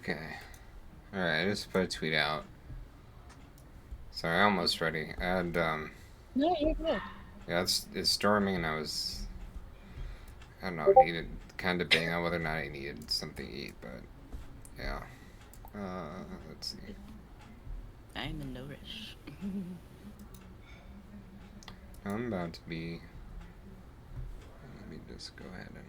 Okay. Alright, I just put a tweet out. Sorry, I'm almost ready. And, No, you're good. yeah, it's storming, and I don't know, needed kind of debating on whether or not I needed something to eat, but, yeah. Let's see. I'm in no rush. I'm about to be. Let me just go ahead and.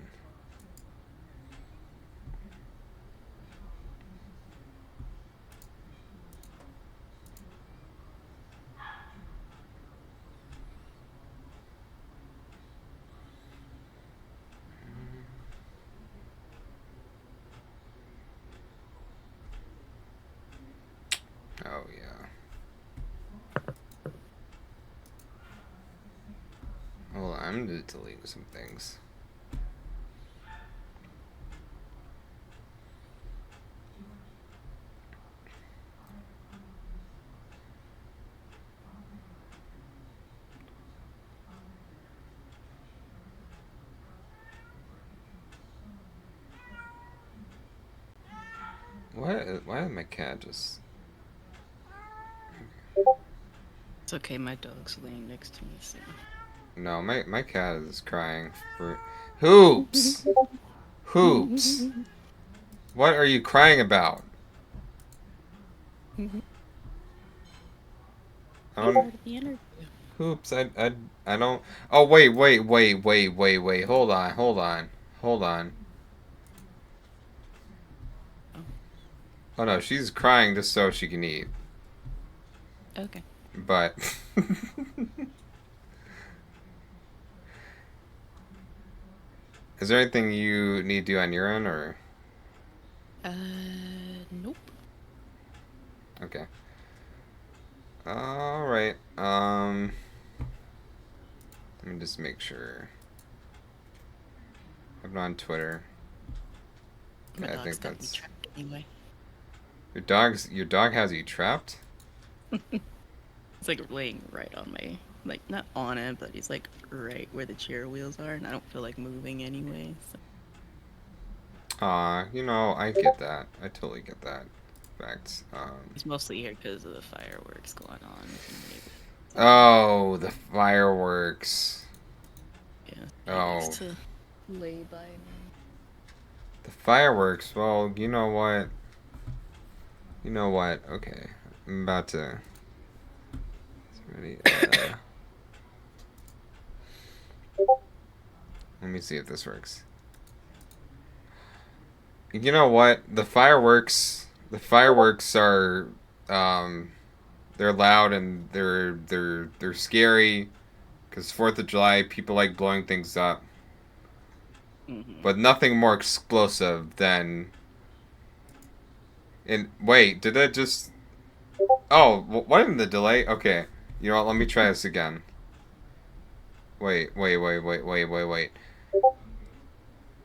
Oh, yeah. Hold on, I'm just deleting some things. Why did my cat just. It's okay, my dog's laying next to me, so. No, my cat is crying for. Hoops! Hoops! What are you crying about? I don't. Part of the interview. Hoops, I don't. Oh, wait. Hold on, hold on. Hold on. Oh, Oh no, she's crying just so she can eat. okay. But. Is there anything you need to do on your end, or? Nope. Okay. Alright. Let me just make sure. I'm on Twitter. My Okay, I dog's think got me that's. trapped anyway. Your dog has you trapped? It's like laying right on my, like, not on it, but he's like right where the chair wheels are, and I don't feel like moving anyway. So. Aw, I get that. I totally get that. Fact. He's mostly here because of the fireworks going on in the neighborhood. Oh, the fireworks. Yeah, he likes Oh, to lay by me. the fireworks. Well, you know what? You know what? Okay. I'm about to. Ready? Let me see if this works. You know what? The fireworks. The fireworks are. Um, they're loud and they're scary. Because 4th of July, people like blowing things up. Mm-hmm. But nothing more explosive than. And wait, did that just. Oh, what in the delay? Okay. You know what? Let me try this again. Wait.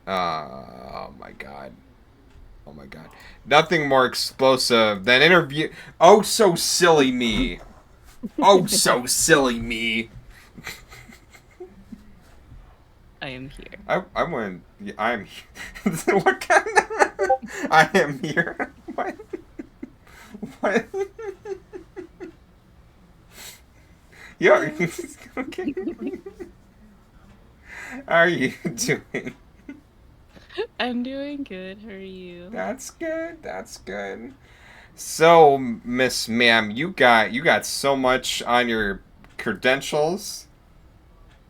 Oh my god. Oh my god. Nothing more explosive than interview. Oh, so silly me. Oh, so silly me. I am here. I went. I'm. What kind of. I am here. What? What? Yo, okay. How are you doing? I'm doing good. How are you? That's good. That's good. So, Miss Ma'am, you got so much on your credentials.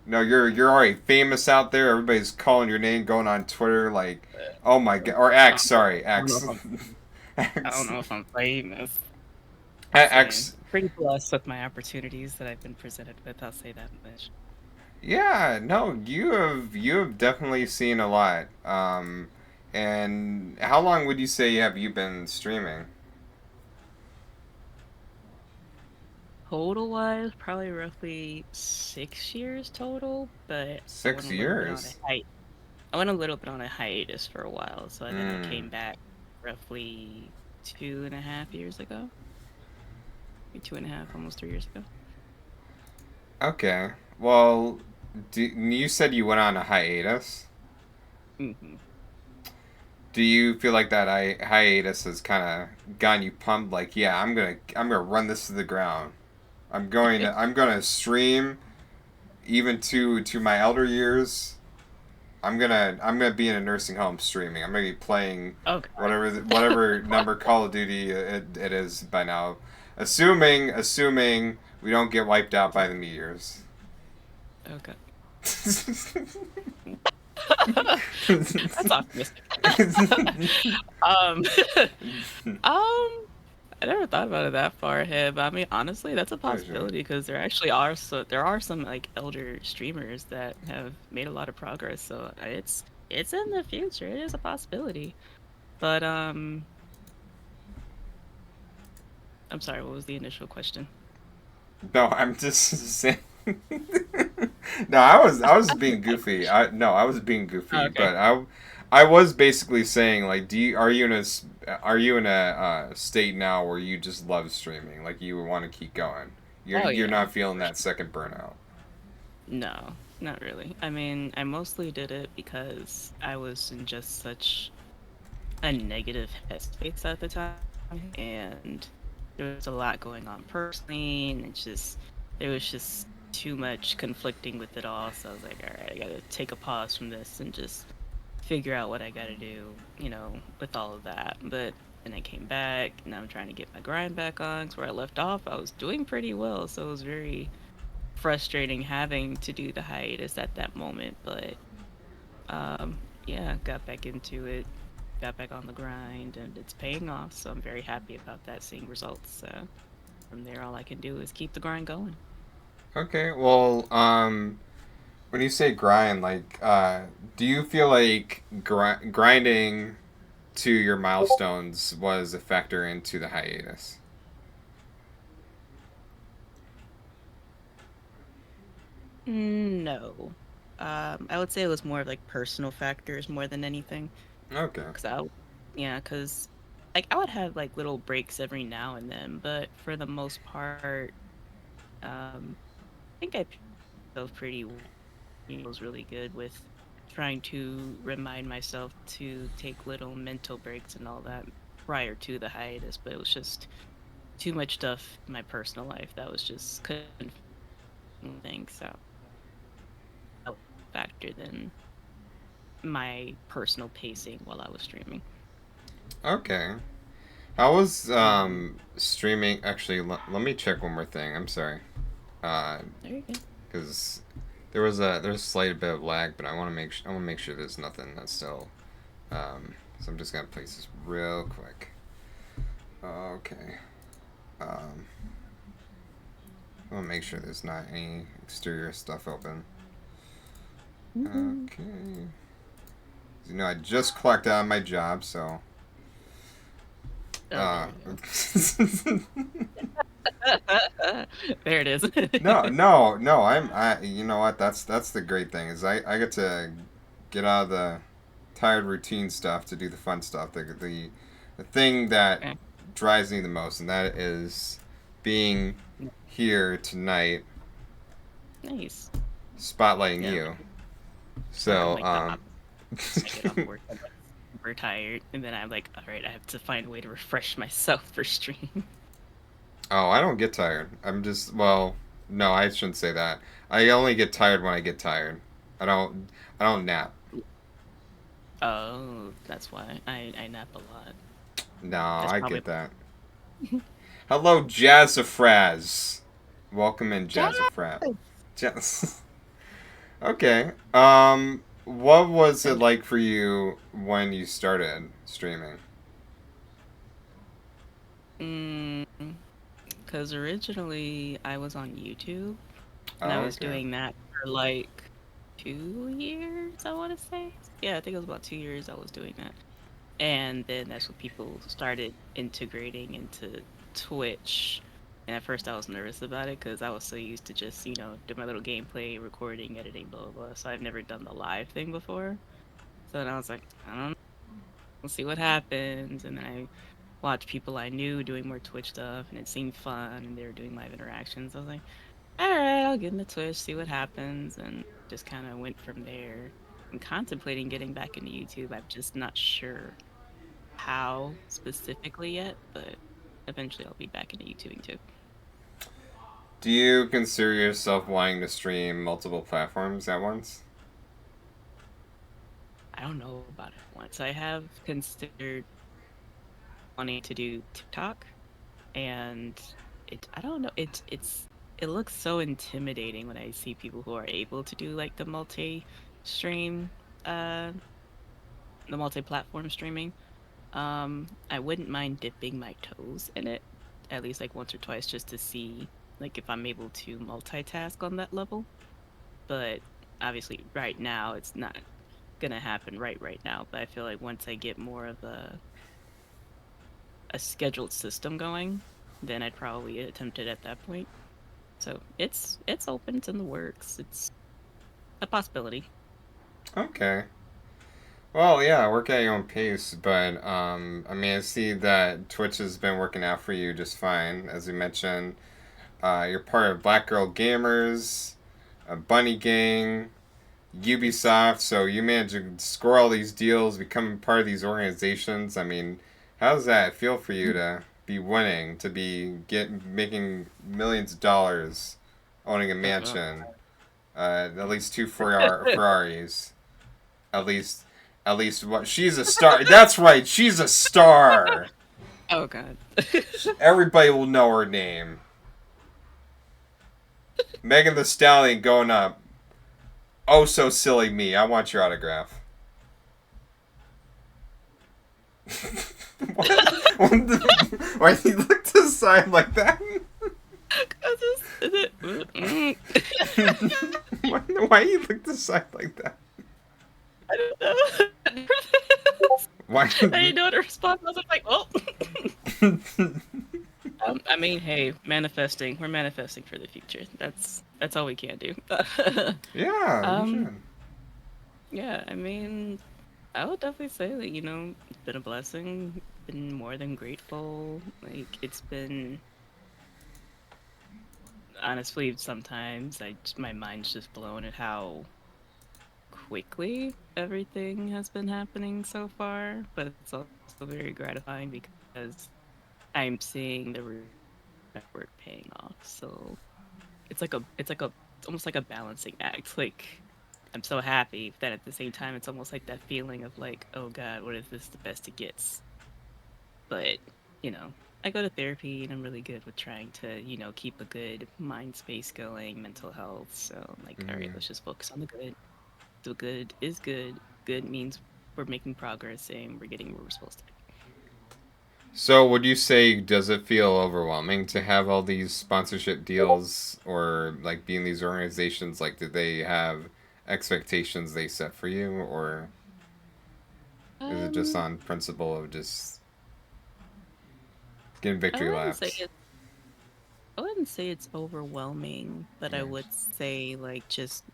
No, you're already famous out there. Everybody's calling your name, going on Twitter like, oh my god, or I X. Sorry, don't know X. if I'm, I don't X. know if I'm famous. Saying X. pretty blessed with my opportunities that I've been presented with. I'll say that much. Yeah, no, you have definitely seen a lot. And how long would you say have you been streaming? Total wise, probably roughly 6 years total, but I went Six a little bit on a years. I went a little bit on a hiatus for a while, so then I Hmm. came back roughly 2.5 years ago. Maybe 2.5, almost 3 years ago. Okay. Well, you said you went on a hiatus. Hmm. Do you feel like that hiatus has kind of gotten you pumped? Like, yeah, I'm gonna run this to the ground. I'm gonna stream even to my elder years. I'm gonna be in a nursing home streaming. I'm gonna be playing Okay. whatever number Call of Duty it is by now, assuming we don't get wiped out by the meteors. Okay. That's optimistic. um, I never thought about it that far ahead, but I mean, honestly, that's a Oh, sure. possibility because there are some like elder streamers that have made a lot of progress. So it's in the future. It is a possibility. But I'm sorry. What was the initial question? No, I'm just saying. No, I was being goofy. I was being Oh, goofy, okay. but I was basically saying like, are you in a state now where you just love streaming, like you want to keep going? Oh You're yeah, not feeling for that sure. second burnout. No, not really. I mean, I mostly did it because I was in just such a negative headspace at the time, and there was a lot going on personally, and there was just too much conflicting with it all. So I was like, all right, I gotta take a pause from this and just figure out what I gotta do, with all of that. But then I came back, and I'm trying to get my grind back on. 'Cause where I left off, I was doing pretty well, so it was very frustrating having to do the hiatus at that moment. But yeah, got back into it, got back on the grind, and it's paying off. So I'm very happy about that, seeing results. So from there, all I can do is keep the grind going. Okay, well, when you say grind, like, do you feel like grinding to your milestones was a factor into the hiatus? No. I would say it was more of like personal factors more than anything. Okay. Cause yeah, cause like I would have like little breaks every now and then, but for the most part, I think I picked myself pretty well. Was really good with trying to remind myself to take little mental breaks and all that prior to the hiatus, but it was just too much stuff in my personal life that was just couldn't think so that was a factor than my personal pacing while I was streaming. Okay. How was streaming? Actually, let me check one more thing. I'm sorry. Uh, There you go. because there's a slight bit of lag, but I want to make sure there's nothing that's still. So I'm just gonna place this real quick. Okay. Um, I want to make sure there's not any exterior stuff open. Mhm. Okay. You know, I just clocked out of my job, so. Oh, there Uh, you go. There it is. no. I. You know what? That's the great thing is I get to get out of the tired routine stuff to do the fun stuff. The thing that Okay. drives me the most, and that is being here tonight, Nice. spotlighting Yeah, you. I'm So like the opposite. I get off work, I'm like super tired, and then I'm like, all right, I have to find a way to refresh myself for stream. oh, I don't get tired. I'm just well, no, I shouldn't say that. I only get tired when I get tired. I don't I don't nap. Oh, that's why I nap a lot. No, That's I probably get that. Hello, Jazzafraz. Welcome in, Yes! Jazzafraz. Jazz. Okay. What was it like for you when you started streaming? Mm, because originally I was on YouTube and I Oh, was okay. doing that for like 2 years, I want to say. Yeah, I think it was about 2 years I was doing that. And then that's when people started integrating into Twitch. And at first I was nervous about it because I was so used to just, do my little gameplay, recording, editing, blah, blah, blah. So I've never done the live thing before. So then I was like, I don't know, we'll see what happens. And then I watched people I knew doing more Twitch stuff and it seemed fun and they were doing live interactions. I was like, all right, I'll get into Twitch, see what happens. And just kind of went from there. I'm contemplating getting back into YouTube. I'm just not sure how specifically yet, but eventually I'll be back into YouTubing too. Do you consider yourself wanting to stream multiple platforms at once? I don't know about it once. I have considered wanting to do TikTok, and I don't know, it looks so intimidating when I see people who are able to do like stream uh the multi-platform streaming. I wouldn't mind dipping my toes in it at least like once or twice just to see like if I'm able to multitask on that level. But obviously right now it's not gonna happen right now. But I feel like once I get more of a scheduled system going, then I'd probably attempt it at that point. So it's open, it's in the works. It's a possibility. Okay. Well, yeah, work at your own pace, but I mean, I see that Twitch has been working out for you just fine. As you mentioned, you're part of Black Girl Gamers, Bunny Gang, Ubisoft, so you manage to score all these deals, become part of these organizations. I mean, how does that feel for you to be winning, to be making millions of dollars, owning a Oh, mansion, at least two Ferraris, at least, at least what? She's a star. That's right, she's a star. oh God. Everybody will know her name. Megan the Stallion going up. Oh, so silly me. I want your autograph. What? Why do you look to the side like that? Why do you look to the side like that? I don't know. Why? I didn't know how to respond. I was like, well. I mean, hey, manifesting. We're manifesting for the future. That's all we can do. Yeah, you um, should. yeah, I mean, I would definitely say that, it's been a blessing, been more than grateful. Like, it's been honestly sometimes my mind's just blown at how quickly everything has been happening so far, but it's also very gratifying because I'm seeing the network paying off. So it's almost like a balancing act. Like I'm so happy that at the same time it's almost like that feeling of like, oh God, what if this is the best it gets? But, you know, I go to therapy and I'm really good with trying to, keep a good mind space going, mental health. So I'm like, all right, Mm. let's just focus on the good. The good is good. Good means we're making progress and we're getting where we're supposed to be. So, would you say does it feel overwhelming to have all these sponsorship deals, or like being these organizations? Like, do they have expectations they set for you, or is it just Um, on principle of just getting I victory wouldn't say laps? it I wouldn't say it's overwhelming, but I Yeah. would say like just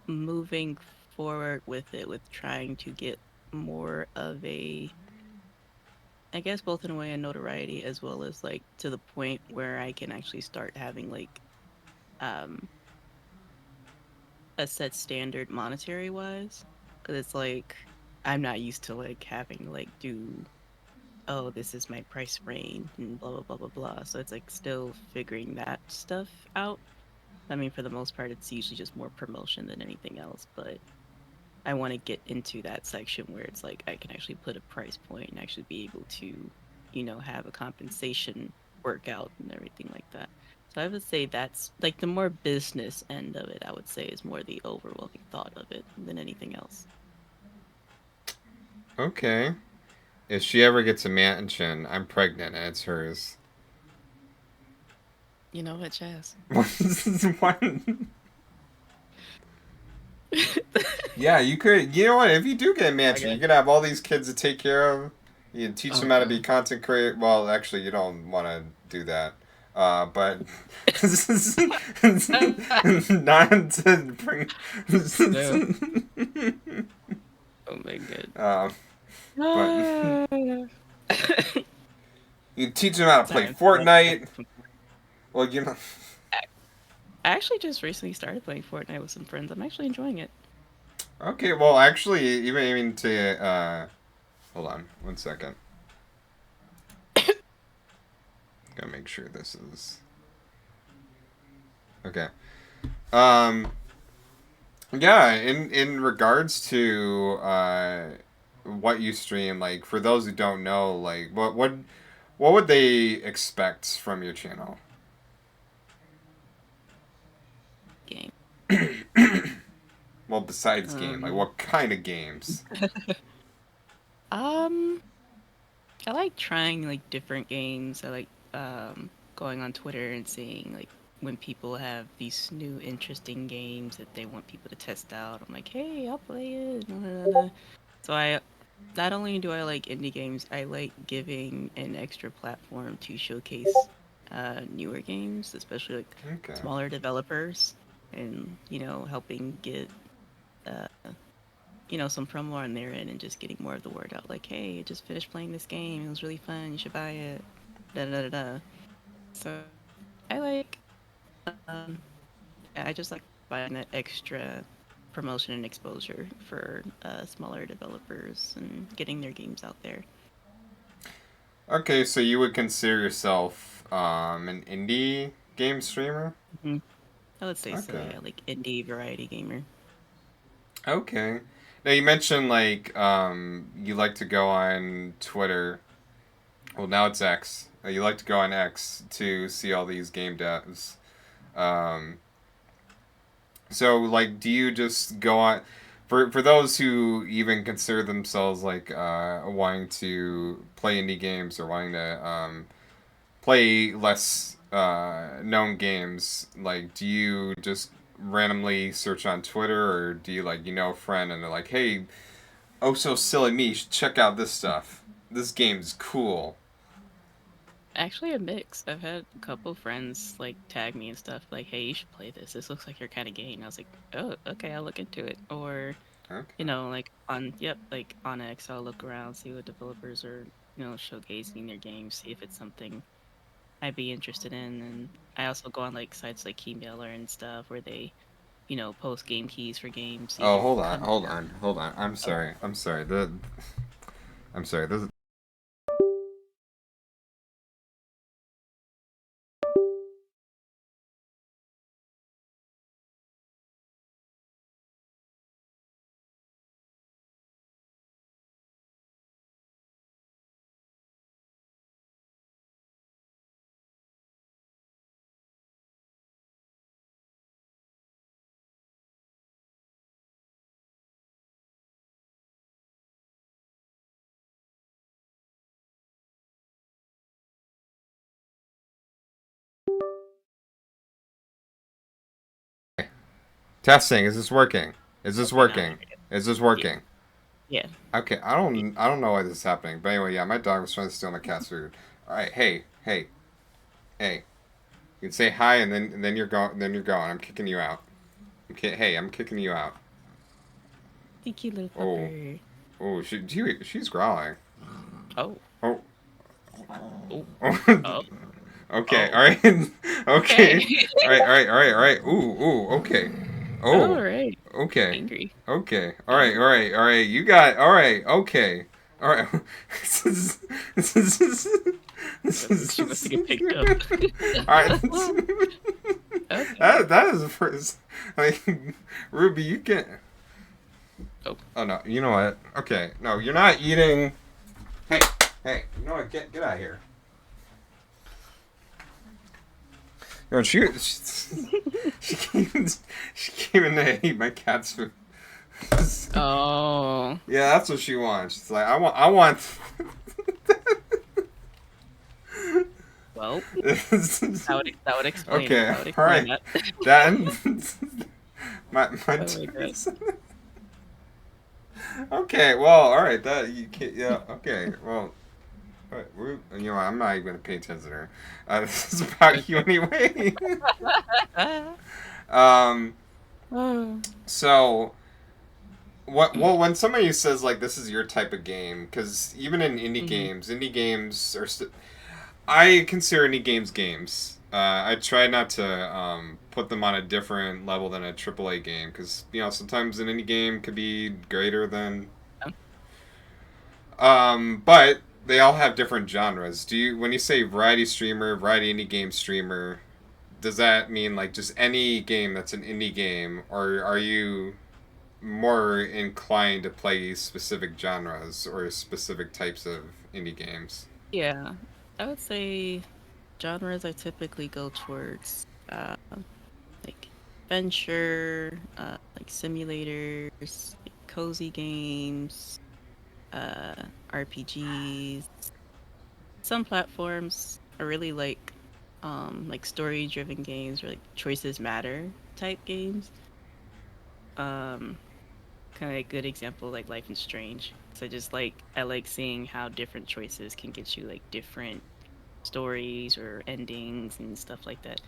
moving forward with it, with trying to get more of I guess both in a way a notoriety as well as like to the point where I can actually start having like um a set standard monetary wise. Because it's like I'm not used to like having to like do, oh, this is my price range and blah blah blah blah blah. So it's like still figuring that stuff out. I mean, for the most part, it's usually just more promotion than anything else, but I want to get into that section where it's like I can actually put a price point and actually be able to, have a compensation workout and everything like that. So I would say that's like the more business end of it, I would say is more the overwhelming thought of it than anything else. Okay. If she ever gets a mansion, I'm pregnant and it's hers. You know what, Jazz? What? Yeah, you could. You know what? If you do get a mansion, you Okay. could have all these kids to take care of. You can teach Oh them how to be God. content creator. Well, actually, you don't want to do that. But not to bring. No. Oh my God. uh, but Ah. you teach them how to play Sorry, I'm still back Fortnite. from Well, you know. I actually just recently started playing Fortnite with some friends. I'm actually enjoying it. Okay, well, actually, even to hold on one second. Gotta make sure this is okay. Um, yeah, in regards to what you stream, like for those who don't know, like what would they expect from your channel? Game. Well, besides game, like Um, what kind of games? um, I like trying like different games. I like going on Twitter and seeing like when people have these new interesting games that they want people to test out. I'm like, hey, I'll play it. Blah, blah, blah. So I not only do I like indie games, I like giving an extra platform to showcase newer games, especially like Okay. smaller developers, and helping get uh, some promo on their end and just getting more of the word out. Like, hey, I just finished playing this game. It was really fun. You should buy it. Da da da da. So I like, um, I just like buying that extra promotion and exposure for smaller developers and getting their games out there. Okay, so you would consider yourself an indie game streamer? Hmm. I would say so. Okay. Yeah, like indie variety gamer. Okay. Now you mentioned like you like to go on Twitter. Well, now it's X. You like to go on X to see all these game devs. Um, so like, do you just go on? For those who even consider themselves like wanting to play indie games or wanting to play less known games, like do you just randomly search on Twitter or do you like a friend and they're like, hey, oh so silly me, check out this stuff. This game's cool. Actually, a mix. I've had a couple friends like tag me and stuff like, "Hey, you should play this. This looks like your kind of game." I was like, "Oh, okay, I'll look into it." Or, Okay. like like on X, I'll look around, see what developers are, showcasing their games, see if it's something I'd be interested in. And I also go on like sites like Keymailer and stuff where they, post game keys for games Oh, either hold on, come. hold on, hold on. I'm Oh, sorry. I'm sorry. I'm sorry. This. Testing. Is this working? Is this okay, now I working? hear it. Is this Yeah, working? yeah. Okay. I don't know why this is happening. But anyway, yeah, my dog was trying to steal my cat's food. All right. Hey. Hey. Hey. You can say hi and then you're going. Then you're going. I'm kicking you out. Okay. Hey, I'm kicking you out. Thank you, little Oh. pupper. Oh. She's growling. Oh, Oh. oh, Oh. oh, Okay. oh. All right. Okay. Okay. All right. All right. All right. All right. Ooh. Ooh. Okay. All Oh. right. Okay. Angry. Okay. All right. All Angry. right. All right. You got. All right. Okay. All right. this is. This is. She must have get picked up. All right. Okay. That is the first. Like, Ruby, you can. Oh, Oh no. You know what? Okay. No, you're not eating. Hey. Hey. You know what? Get out of here. You know, she came in to eat my cat's food. oh. Yeah, that's what she wants. She's like, I want. Well, This- that would explain it. okay, That would all explain right. that. That my Oh my god. okay. Well, all right. That you can't. Yeah. Okay. Well, all right, I'm not even gonna pay attention to her. This is about you Okay. anyway. um. Oh. So what? Well, when somebody says like this is your type of game, because even in Mhm. indie games are. I consider indie games games. I try not to put them on a different level than a AAA game because sometimes an indie game could be greater than. But they all have different genres. When you say variety streamer, variety indie game streamer, does that mean like just any game that's an indie game, or are you more inclined to play specific genres or specific types of indie games? Yeah, I would say genres I typically go towards like adventure, like simulators, like cozy games, uh, RPGs. Some platforms are really like story-driven games or like choices matter type games. Um, Kind of a good example like Life is Strange. So just like I like seeing how different choices can get you like different stories or endings and stuff like that.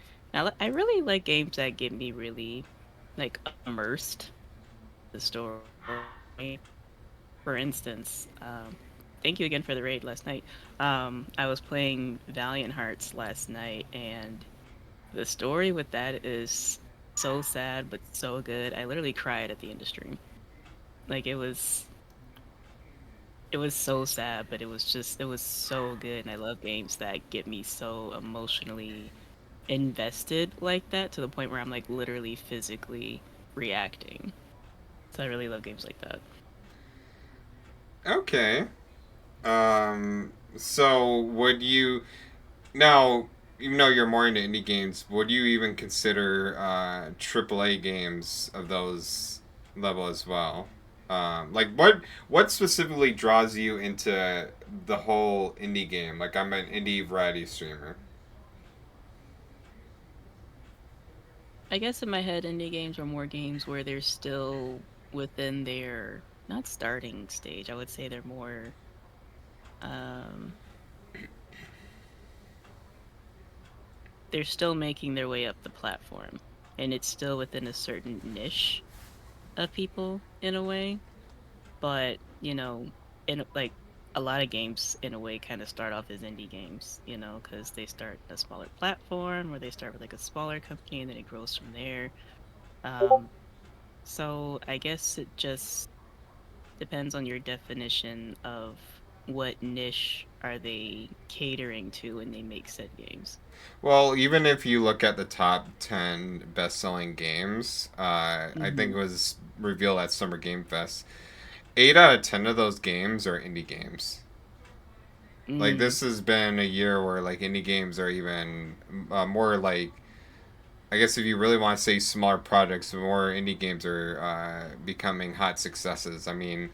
I really like games that get me really like immersed in the story. For instance, thank you again for the raid last night. I was playing Valiant Hearts last night, and the story with that is so sad but so good. I literally cried at the end of stream. Like it was so sad, but it was so good. And I love games that get me so emotionally invested like that to the point where I'm like literally physically reacting. So I really love games like that. Okay. So would you now, even though you're more into indie games, would you even consider AAA games of those level as well? Like what specifically draws you into the whole indie game? Like I'm an indie variety streamer. I guess in my head, indie games are more games where they're still within their not starting stage. I would say they're more um they're still making their way up the platform and it's still within a certain niche of people in a way. But, in like a lot of games in a way kind of start off as indie games, because they start a smaller platform or they start with like a smaller company and then it grows from there. Um, so I guess it just depends on your definition of what niche are they catering to when they make said games. Well, even if you look at the top 10 best-selling games, I think Mm-hmm. it was revealed at Summer Game Fest. 8 out of 10 of those games are indie games. Like Mm, this has been a year where like indie games are even more like, I guess if you really want to say smaller projects, more indie games are becoming hot successes. I mean,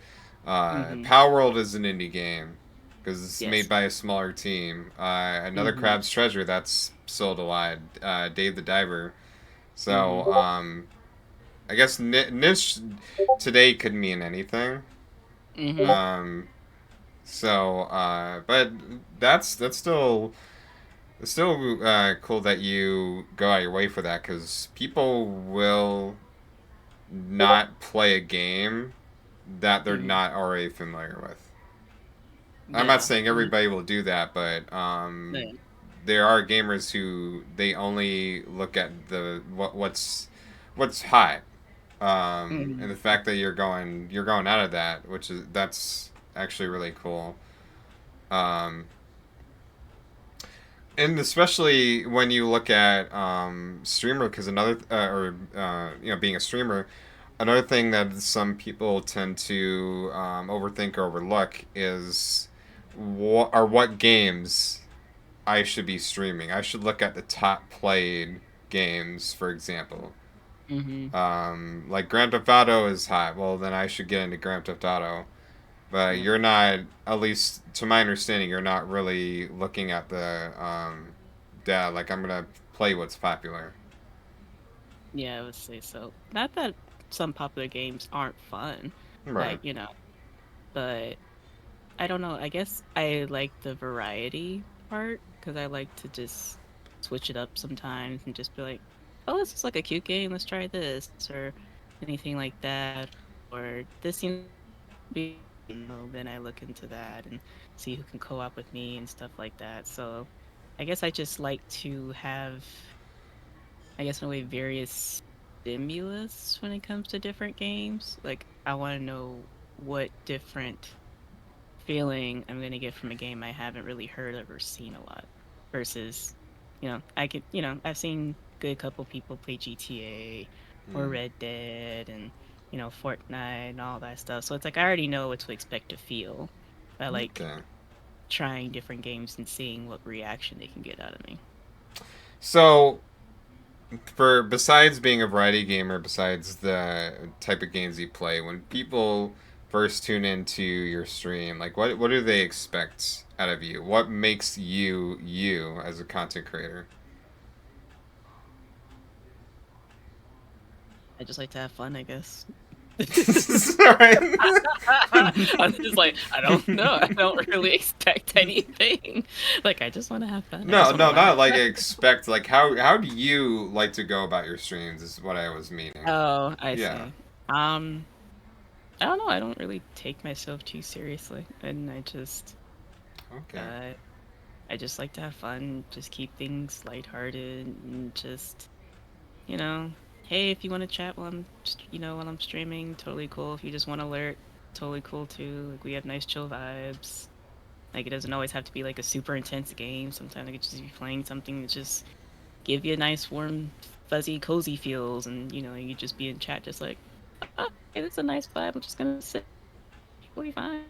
mm-hmm. Power World is an indie game because it's made Yes. by a smaller team. Another Mm-hmm. Crab's Treasure, that's sold a lot. Dave the Diver. Mm-hmm. So I guess niche today could mean anything. Mm-hmm. Um, but that's still it's still cool that you go out of your way for that because people will not play a game that they're Mm-hmm. not already familiar with. I'm not Yeah. saying And everybody will do that, but yeah. there are gamers who they only look at what's hot, Mm-hmm. and the fact that you're going out of that, that's actually really cool. Um, and especially when you look at streamer, because another or being a streamer, another thing that some people tend to overthink or overlook is what games I should be streaming. I should look at the top played games, for example. Mm-hmm. Like Grand Theft Auto is hot. Well, then I should get into Grand Theft Auto. But Yeah. you're not, at least to my understanding, you're not really looking at the data. Like I'm gonna play what's popular. Yeah, I would say so. Not that some popular games aren't fun, Right. like, but I don't know. I guess I like the variety part because I like to just switch it up sometimes and just be like, oh, this is like a cute game. Let's try this or anything like that. Or this seems to be, then I look into that and see who can co-op with me and stuff like that. So I guess I just like to have, I guess in a way, various stimulus when it comes to different games. Like I want to know what different feeling I'm gonna get from a game I haven't really heard of or seen a lot. Versus, I could, I've seen good couple people play GTA or Hmm. Red Dead and, Fortnite and all that stuff. So it's like I already know what to expect to feel. I like Okay. trying different games and seeing what reaction they can get out of me. So, for besides being a variety gamer, besides the type of games you play, when people first tune into your stream, like what do they expect out of you? What makes you you as a content creator? I just like to have fun, I guess. Sorry. I'm just like, I don't know. I don't really expect anything. Like, I just want to have fun. I just No, want to no, laugh. not like expect. Like how do you like to go about your streams? Is what I was meaning. Oh, I Yeah. see. Um, I don't know. I don't really take myself too seriously, and Okay. uh, I just like to have fun. Just keep things lighthearted, and just, you know, hey, if you want to chat while while I'm streaming, totally cool. If you just want to alert, totally cool too. Like, we have nice chill vibes. Like, it doesn't always have to be like a super intense game. Sometimes I could just be playing something that just give you a nice, warm, fuzzy, cozy feels, and you just be in chat, just like, oh, hey, this is a nice vibe. I'm just gonna sit. We'll be fine.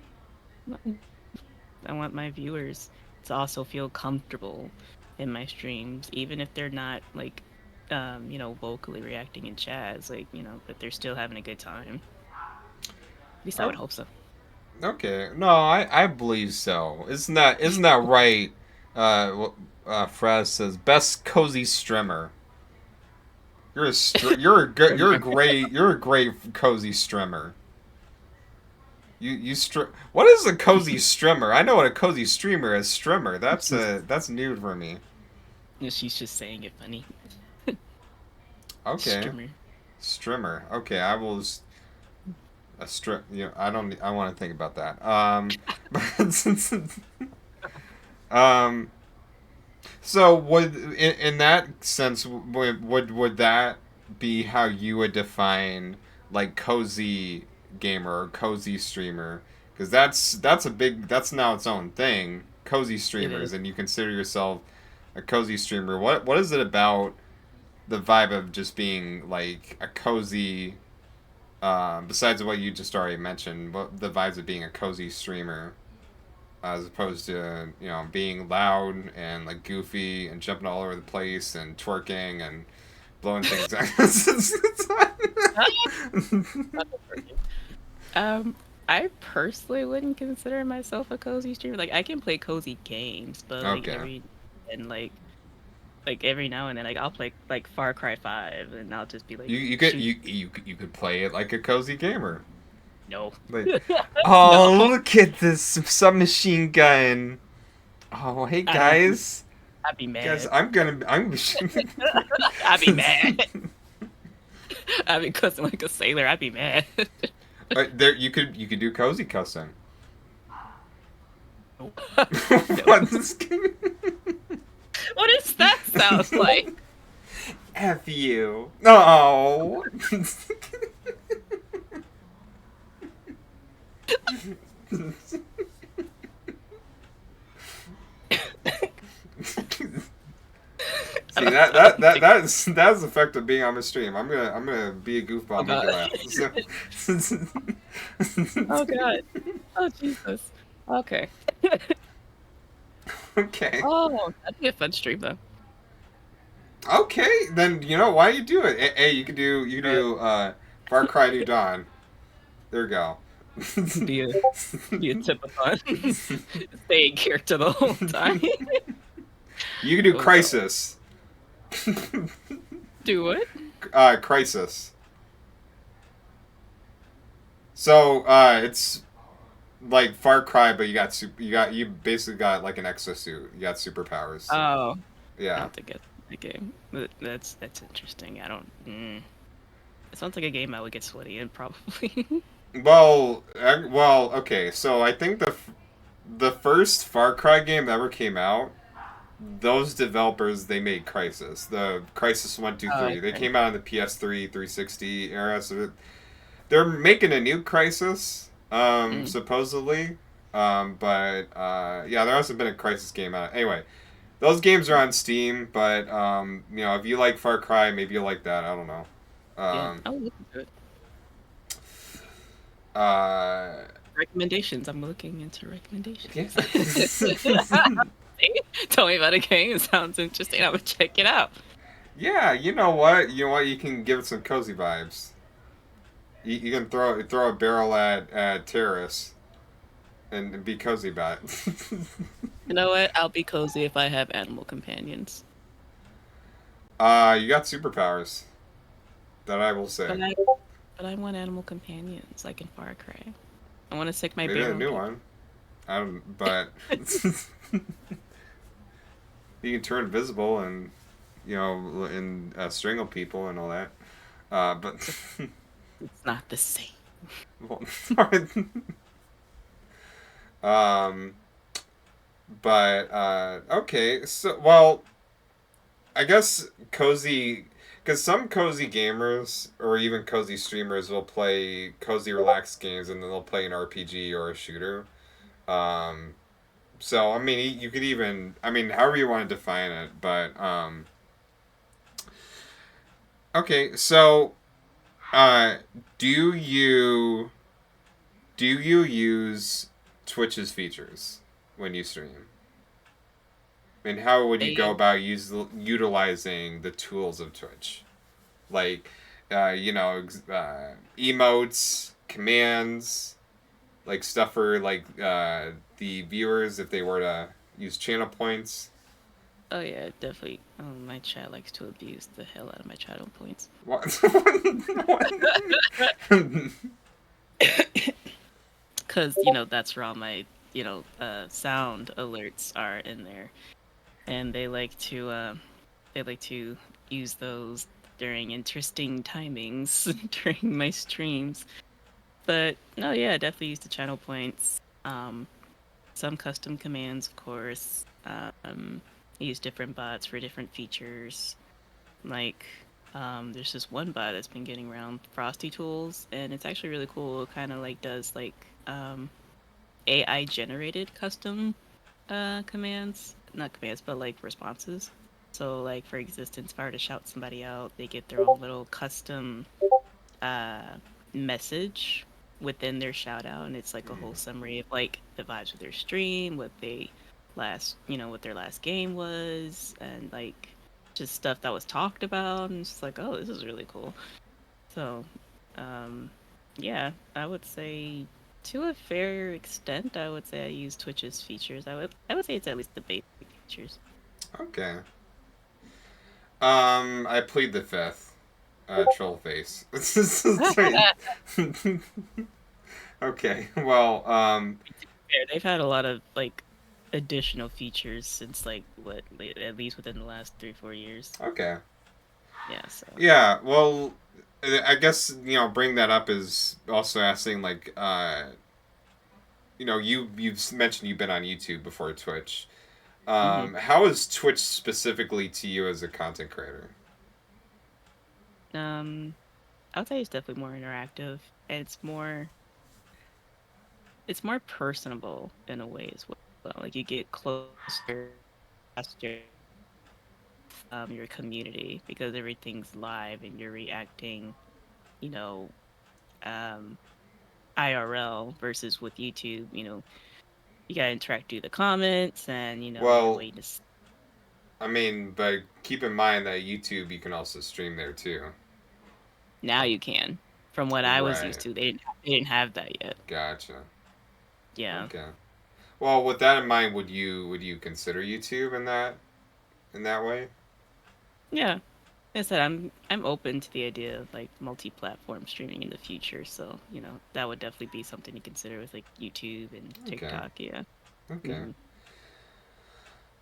I want my viewers to also feel comfortable in my streams, even if they're not like, vocally reacting in chat. It's like, that they're still having a good time. At least I would Oh, hope so. okay. No, I believe so. Isn't that right? Fraz says best cozy streamer. You're a great cozy streamer. What is a cozy streamer? I know what a cozy streamer is. Streamer. That's new for me. She's just saying it funny. Okay. Streamer. Streamer. Okay, I will. A strip. I don't. I want to think about that. Um. So in that sense would that be how you would define like cozy gamer or cozy streamer? Because that's now its own thing. Cozy It is. streamers, and you consider yourself a cozy streamer. What is it about the vibe of just being like a cozy? Besides what you just already mentioned, what the vibes of being a cozy streamer? As opposed to being loud and like goofy and jumping all over the place and twerking and blowing things out. Um, I personally wouldn't consider myself a cozy streamer. Like, I can play cozy games, but like Okay, and like every now and then, like I'll play like Far Cry 5, and I'll just be like, you could shoot, you could play it like a cozy gamer. no, Like, no, oh, look at this submachine gun. Oh, hey I don't do. guys, I'd be guys, mad. I'm. I'd be mad. I'd be cussing like a sailor. I'd be mad. There you could do cozy cussing. No. What? No. What does that sound like? F you. No. I See don't, that I that don't that think. that's the effect of being on the stream. I'm gonna be a goofball, Oh and make you god. laugh. Oh god. Oh Jesus. Okay. Okay. Oh, that'd be a fun stream though. Okay, then why do you do it? Hey, you could Uh, do Far Cry New Dawn. There we go. be a be a tip of fun. Stay in character the whole time. You could do Oh god. Crisis. Do it. Crisis. So it's like Far Cry, but you basically got like an exosuit. You got superpowers. Oh, I Yeah. don't think it's the game. That's interesting. I don't. It sounds like a game I would get sweaty in probably. Okay. So I think the first Far Cry game that ever came out those developers, they made Crisis, the Crisis 1, 2, Oh, 3. They okay. came out in the PS3, 360 era, so they're making a new Crisis, Mm. supposedly. But yeah, there hasn't been a Crisis game out. Anyway, those games are on Steam, but if you like Far Cry, maybe you like that. I don't know. Yeah. Um, I'll look into it. uh, Recommendations. I'm looking into yeah. recommendations. See? Tell me about a game. It sounds interesting. I would check it out. Yeah, you know what? You know what? You can give it some cozy vibes. You can throw a barrel at terrorists and be cozy about it. You know what? I'll be cozy if I have animal companions. You got superpowers. That I will say. But I but I want animal companions like in Far Cry. I want to stick my Maybe bear a on new people. one. I don't. But you can turn invisible and and strangle people and all that. But It's not the same. well, um, but okay. So well, I guess cozy, because some cozy gamers or even cozy streamers will play cozy relaxed games and then they'll play an RPG or a shooter. Um, so I mean, you could even, I mean, however you want to define it, but okay. So, uh, do you do you use Twitch's features when you stream? And how would you go They about utilizing the tools of Twitch? Like, emotes, commands, like stuff for like the viewers if they were to use channel points. Oh yeah, definitely. My chat likes to abuse the hell out of my channel points. What? What? Because that's where all my sound alerts are in there, and they like to use those during interesting timings during my streams. But no, yeah, definitely use the channel points. Some custom commands, of course. Use different bots for different features. Like, there's this one bot that's been getting around, Frosty Tools, and it's actually really cool. It kind of like does like AI generated custom commands, not commands, but like responses. So, like for existence, if I were to shout somebody out, they get their own little custom uh, message within their shout out, and it's like a whole summary of like the vibes of their stream, what their last game was, and like just stuff that was talked about, and it's just like, oh, this is really cool. So, um, yeah, I would say to a fair extent, I would say I use Twitch's features. I would say it's at least the basic features. Okay. I plead the fifth. Troll face. Sorry. Okay. Well, Yeah, they've had a lot of like additional features since like at least within the last 3-4 years. okay. Yeah, so Yeah. Well, I guess bring that up is also asking like you've mentioned you've been on YouTube before Twitch. hmm How is Twitch specifically to you as a content creator? um I would say it's definitely more interactive, and it's more personable in a way as well. Like you get closer faster your community because everything's live and you're reacting, you know, um IRL versus with YouTube, you gotta interact through the comments and you're Well, waiting to I mean, but keep in mind that YouTube you can also stream there too. now you can. From what I was used Right. to, they didn't have that yet. Gotcha. Yeah. Okay. Well, with that in mind, would you consider YouTube in that way? Yeah. Like I said, I'm open to the idea of like multi-platform streaming in the future, so that would definitely be something to consider with like YouTube and Okay. TikTok. Yeah. Okay. hmm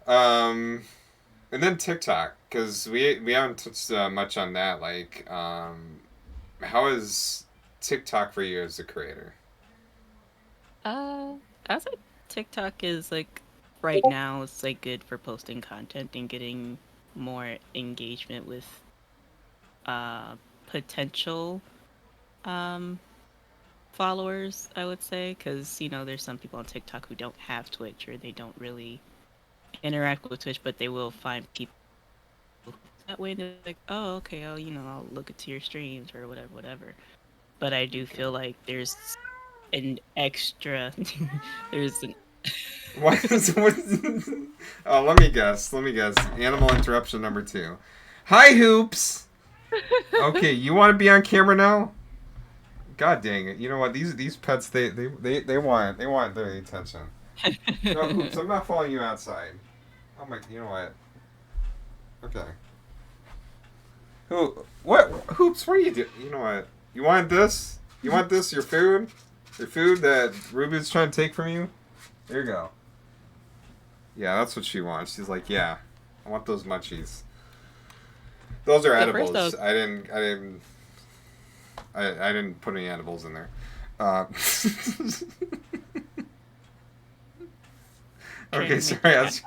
Um, and then TikTok, because we haven't touched much on that. Like, how is TikTok for you as a creator? I would say TikTok is like right now it's like good for posting content and getting more engagement with potential um followers, I would say, because there's some people on TikTok who don't have Twitch or they don't really interact with Twitch, but they will find people that way. They're like, oh, okay, I'll look into your streams or whatever, whatever. But I do Okay. feel like there's an extra, there's an. What is what? Oh, let me guess. Let me guess. Animal interruption number 2. Hi, Hoops. Okay, you want to be on camera now? God dang it! You know what? These pets they want their attention. No, Hoops. I'm not following you outside. Oh my! You know what? Okay. Who? What? Hoops? What are you doing? You know what? You want this? You want this? Your food? Your food that Ruby's trying to take from you? There you go. Yeah, that's what she wants. She's like, yeah, I want those munchies. Those are At first, I edibles. was I didn't put any edibles in there. trying Okay, to make sorry. you mad.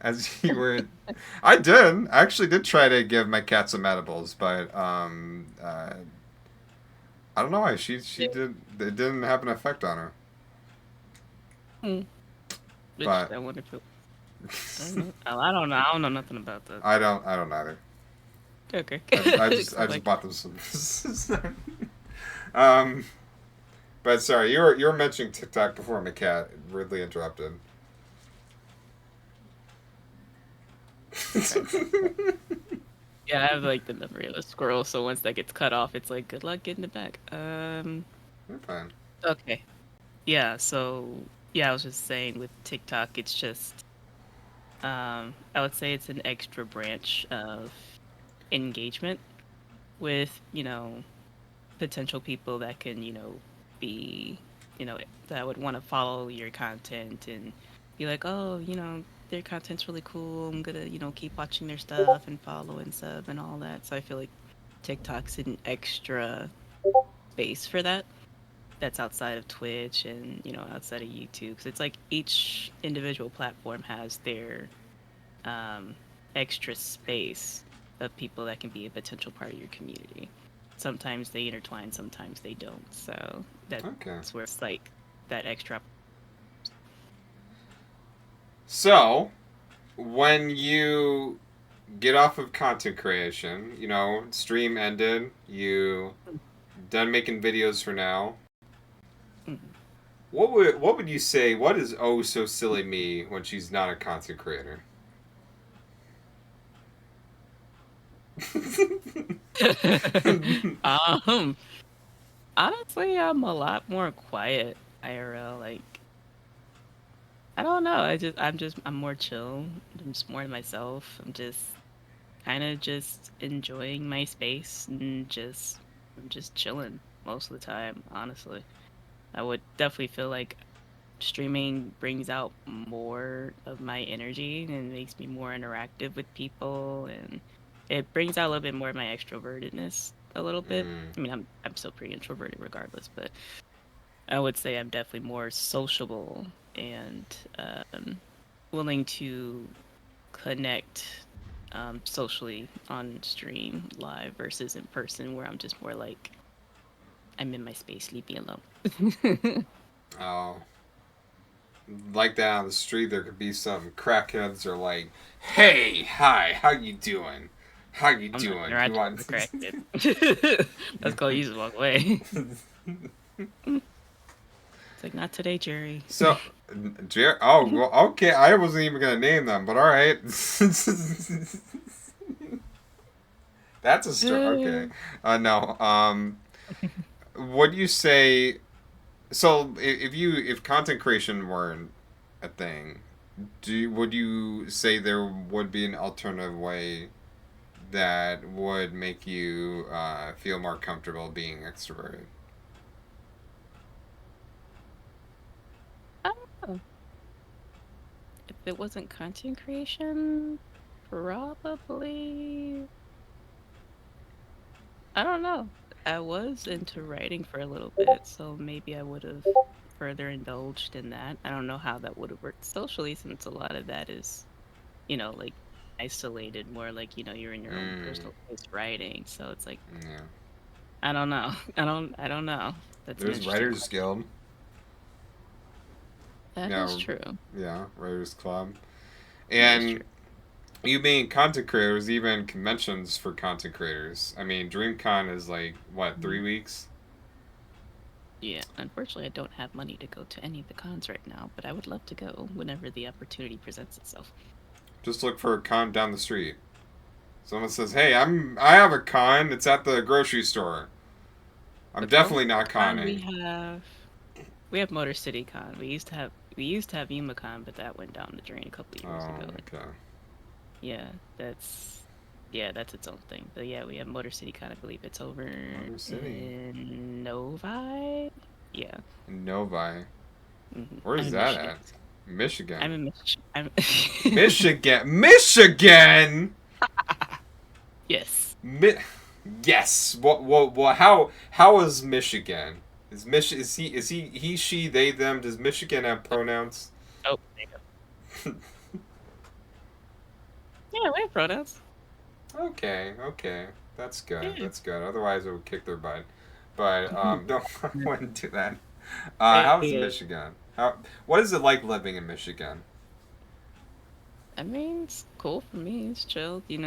As you were, I did. I actually did try to give my cat some edibles, but I don't know why she did. It didn't have an effect on her. Hmm. Which But I wonder if it. I don't know. I don't know. I don't know nothing about that. I don't either. Okay. I 'Cause, just like, bought them some. um, but sorry, you were mentioning TikTok before my cat rudely interrupted. okay. Yeah, I have like the memory of a squirrel, so once that gets cut off, it's like good luck getting it back. You're fine. Okay. Yeah, so yeah, I was just saying with TikTok, it's just I would say it's an extra branch of engagement with, potential people that can, be, that would want to follow your content and be like, oh, their content's really cool. I'm gonna, keep watching their stuff and follow and sub and all that. So I feel like TikTok's an extra space for that. That's outside of Twitch and, outside of YouTube. Because it's like each individual platform has their um, extra space of people that can be a potential part of your community. Sometimes they intertwine, sometimes they don't. So Okay. that's where it's like that extra. So when you get off of content creation, stream ended, you done making videos for now. Mhm. What would you say? What is oh so silly me when she's not a content creator? um, Honestly, I'm a lot more quiet IRL. Like, I don't know. I'm more chill. I'm just more to myself. I'm just kind of just enjoying my space and I'm just chilling most of the time, honestly. I would definitely feel like streaming brings out more of my energy and makes me more interactive with people and it brings out a little bit more of my extrovertedness a little bit. Mm, I mean, I'm still pretty introverted regardless, but I would say I'm definitely more sociable and willing to connect socially on stream live versus in person, where I'm just more like I'm in my space, leave me alone. oh, like that on the street, there could be some crackheads or like, "Hey, hi, how you doing? How you I'm not doing? You interacting want?" with a crackhead. That's called you just walk away. It's like not today, Jerry. So, oh, well, okay. I wasn't even gonna name them, but all right. That's a story. Okay. No. What do you say? So, if content creation weren't a thing, would you say there would be an alternative way that would make you feel more comfortable being extroverted? Oh, if it wasn't content creation, probably. I don't know. I was into writing for a little bit, so maybe I would have further indulged in that. I don't know how that would have worked socially since a lot of that is, like isolated, more like, you're in your own Mm, personal space writing. So it's like, yeah. I don't know. I don't know. That's an There's interesting Writers question. Guild. That is Yeah, true. yeah, Writers Club. That is true. And you being content creators, even conventions for content creators. I mean, DreamCon is like what, Mhm. 3 weeks? Yeah, unfortunately, I don't have money to go to any of the cons right now, but I would love to go whenever the opportunity presents itself. Just look for a con down the street. Someone says, "Hey, I have a con. It's at the grocery store." I'm The definitely closest not con conning. we have Motor City Con. We used to have YumaCon, but that went down the drain a couple years Oh, ago. okay. Yeah, that's its own thing. But yeah, we have Motor City Con. I believe it's over Motor City. in Novi. Yeah. Novi. I'm Where's in that Michigan. at? Michigan. I'm in Mich- I'm Michigan. Michigan. Yes. Mi- yes. What? How is Michigan? Is he, she, they, them? Does Michigan have pronouns? Oh, there you go. Yeah, we have pronouns. Okay, okay. That's good. Yeah. That's good. Otherwise, it would kick their butt. But don't I wouldn't do that. How's Yeah. Michigan? What is it like living in Michigan? I mean, it's cool for me. It's chill. You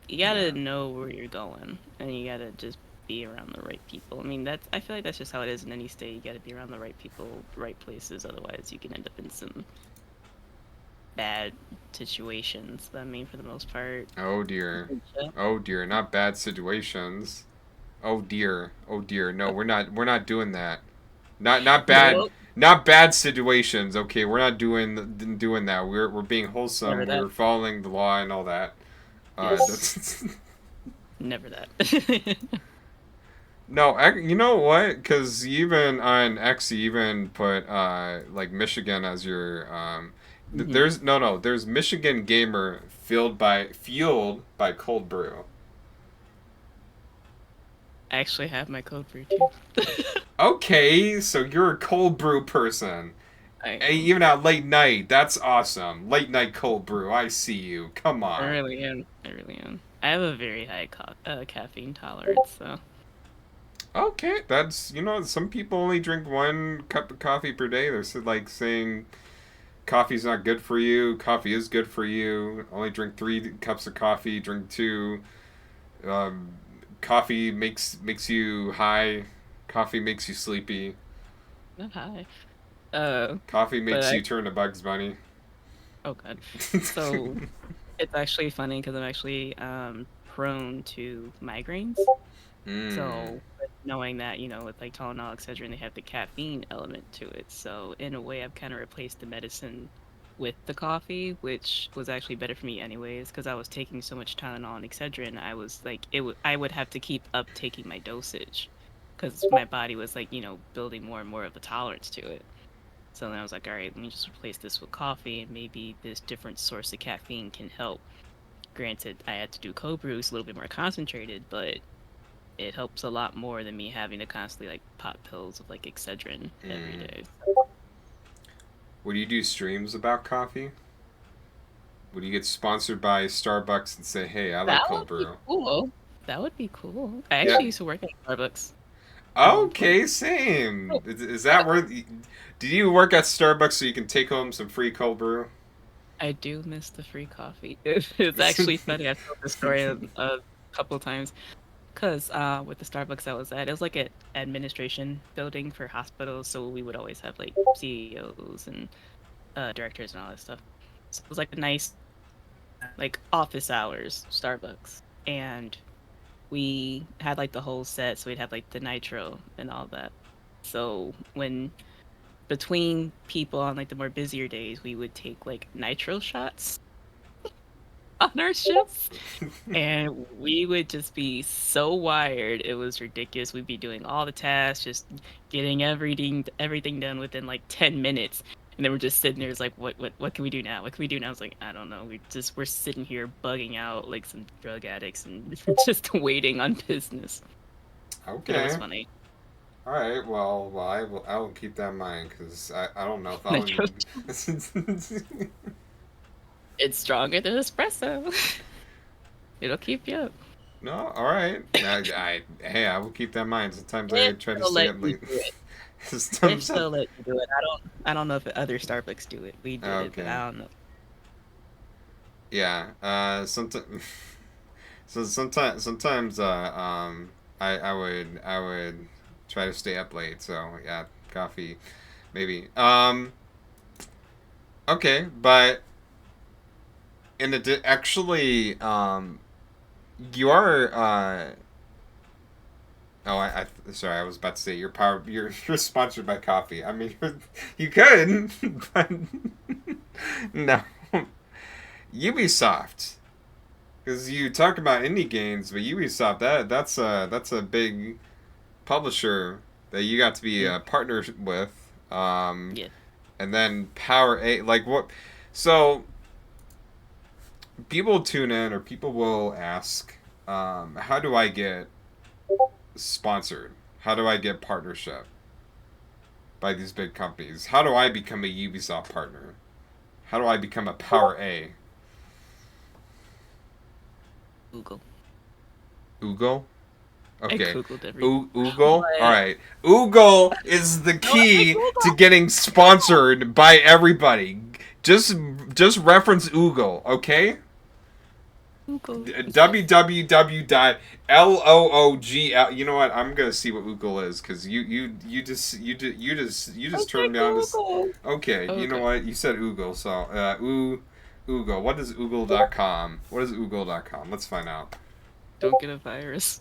Yeah. gotta know where you're going, and you gotta just be around the right people. I mean, I feel like that's just how it is in any state. You gotta be around the right people, right places. Otherwise, you can end up in some bad situations. But I mean, for the most part, Oh it's dear. been chill. Oh dear. Not bad situations. Oh dear. Oh dear. No, we're not doing that. Not bad. Nope. Not bad situations. Okay, we're not doing that. We're being wholesome. Never that. We're following the law and all that. Yes. That's Never that. no. You know what? Because even on X, you even put like Michigan as your hmm there's no. There's Michigan Gamer fueled by cold brew. I actually have my code for you too. Okay, so you're a cold brew person. I Hey, am. even at late night, that's awesome. Late night cold brew, I see you. Come I on. really am. I really am. I have a very high caffeine tolerance, so. Okay, that's some people only drink 1 cup of coffee per day. They're like saying coffee's not good for you. Coffee is good for you. Only drink 3 cups of coffee. Drink two. Um, Coffee makes you high. Coffee makes you sleepy. Not high. Uh, Coffee but makes you turn to Bugs Bunny. oh god. So it's actually funny because I'm actually prone to migraines. Hmm. So with knowing that, with like Tylenol, Excedrin, they have the caffeine element to it. So in a way, I've kind of replaced the medicine with the coffee, which was actually better for me anyways, because I was taking so much Tylenol and Excedrin, I was like, I would have to keep up taking my dosage, because my body was like, building more and more of a tolerance to it. So then I was like, all right, let me just replace this with coffee, and maybe this different source of caffeine can help. Granted, I had to do cold brews a little bit more concentrated, but it helps a lot more than me having to constantly like pop pills of like Excedrin every Hmm. day. Would you do streams about coffee? Would you get sponsored by Starbucks and say, "Hey, I like That cold would be brew"? cool. That would be cool. I Yeah. actually used to work at Starbucks at one point. Okay, same. Is that where? Did you work at Starbucks so you can take home some free cold brew? I do miss the free coffee. It's actually funny. I've told this story a couple times. Because with the Starbucks I was at, it was like an administration building for hospitals, so we would always have like CEOs and directors and all that stuff. So it was like a nice like office hours Starbucks, and we had like the whole set, so we'd have like the nitro and all that. So when between people on like the more busier days, we would take like nitro shots on our shifts. And we would just be so wired. It was ridiculous. We'd be doing all the tasks, just getting everything done within like 10 minutes. And then we're just sitting there, it's like, what can we do now? What can we do now? It's like, I don't know. We're sitting here bugging out like some drug addicts and just waiting on business. But it was Okay. funny. All right. Well, I will keep that in mind because I don't know if I'll Nitro. even. It's stronger than espresso. It'll keep you up. No, all right. Hey, I will keep that in mind. Sometimes I If try to they'll stay let up you late. do it. If Some- they'll let you do it. I don't know if other Starbucks do it. We did it, but okay. I don't know. Yeah. Sometimes. So sometimes I would try to stay up late. So yeah, coffee maybe. Okay, but actually you are oh sorry, I was about to say you're sponsored by coffee. I mean you could but no. Ubisoft. Because you talk about indie games, but Ubisoft that's a big publisher that you got to be Mm, a partner with, yeah. and then Power A, like what? So people tune in or people will ask, how do I get sponsored? How do I get partnership by these big companies? How do I become a Ubisoft partner? How do I become a Power A? Google. Google. I Okay. Googled everything. Oogle? But Alright. Oogle is the no, I key to Googled. getting sponsored by everybody. Just just reference Oogle, okay? Google. www.loogl. You know what? I'm gonna see what Oogle is because you I just said turned me on this. Google. Okay, you know Okay. what? You said Oogle, so Oogle. What is Oogle.com? What is Oogle.com? Let's find out. Don't get a virus.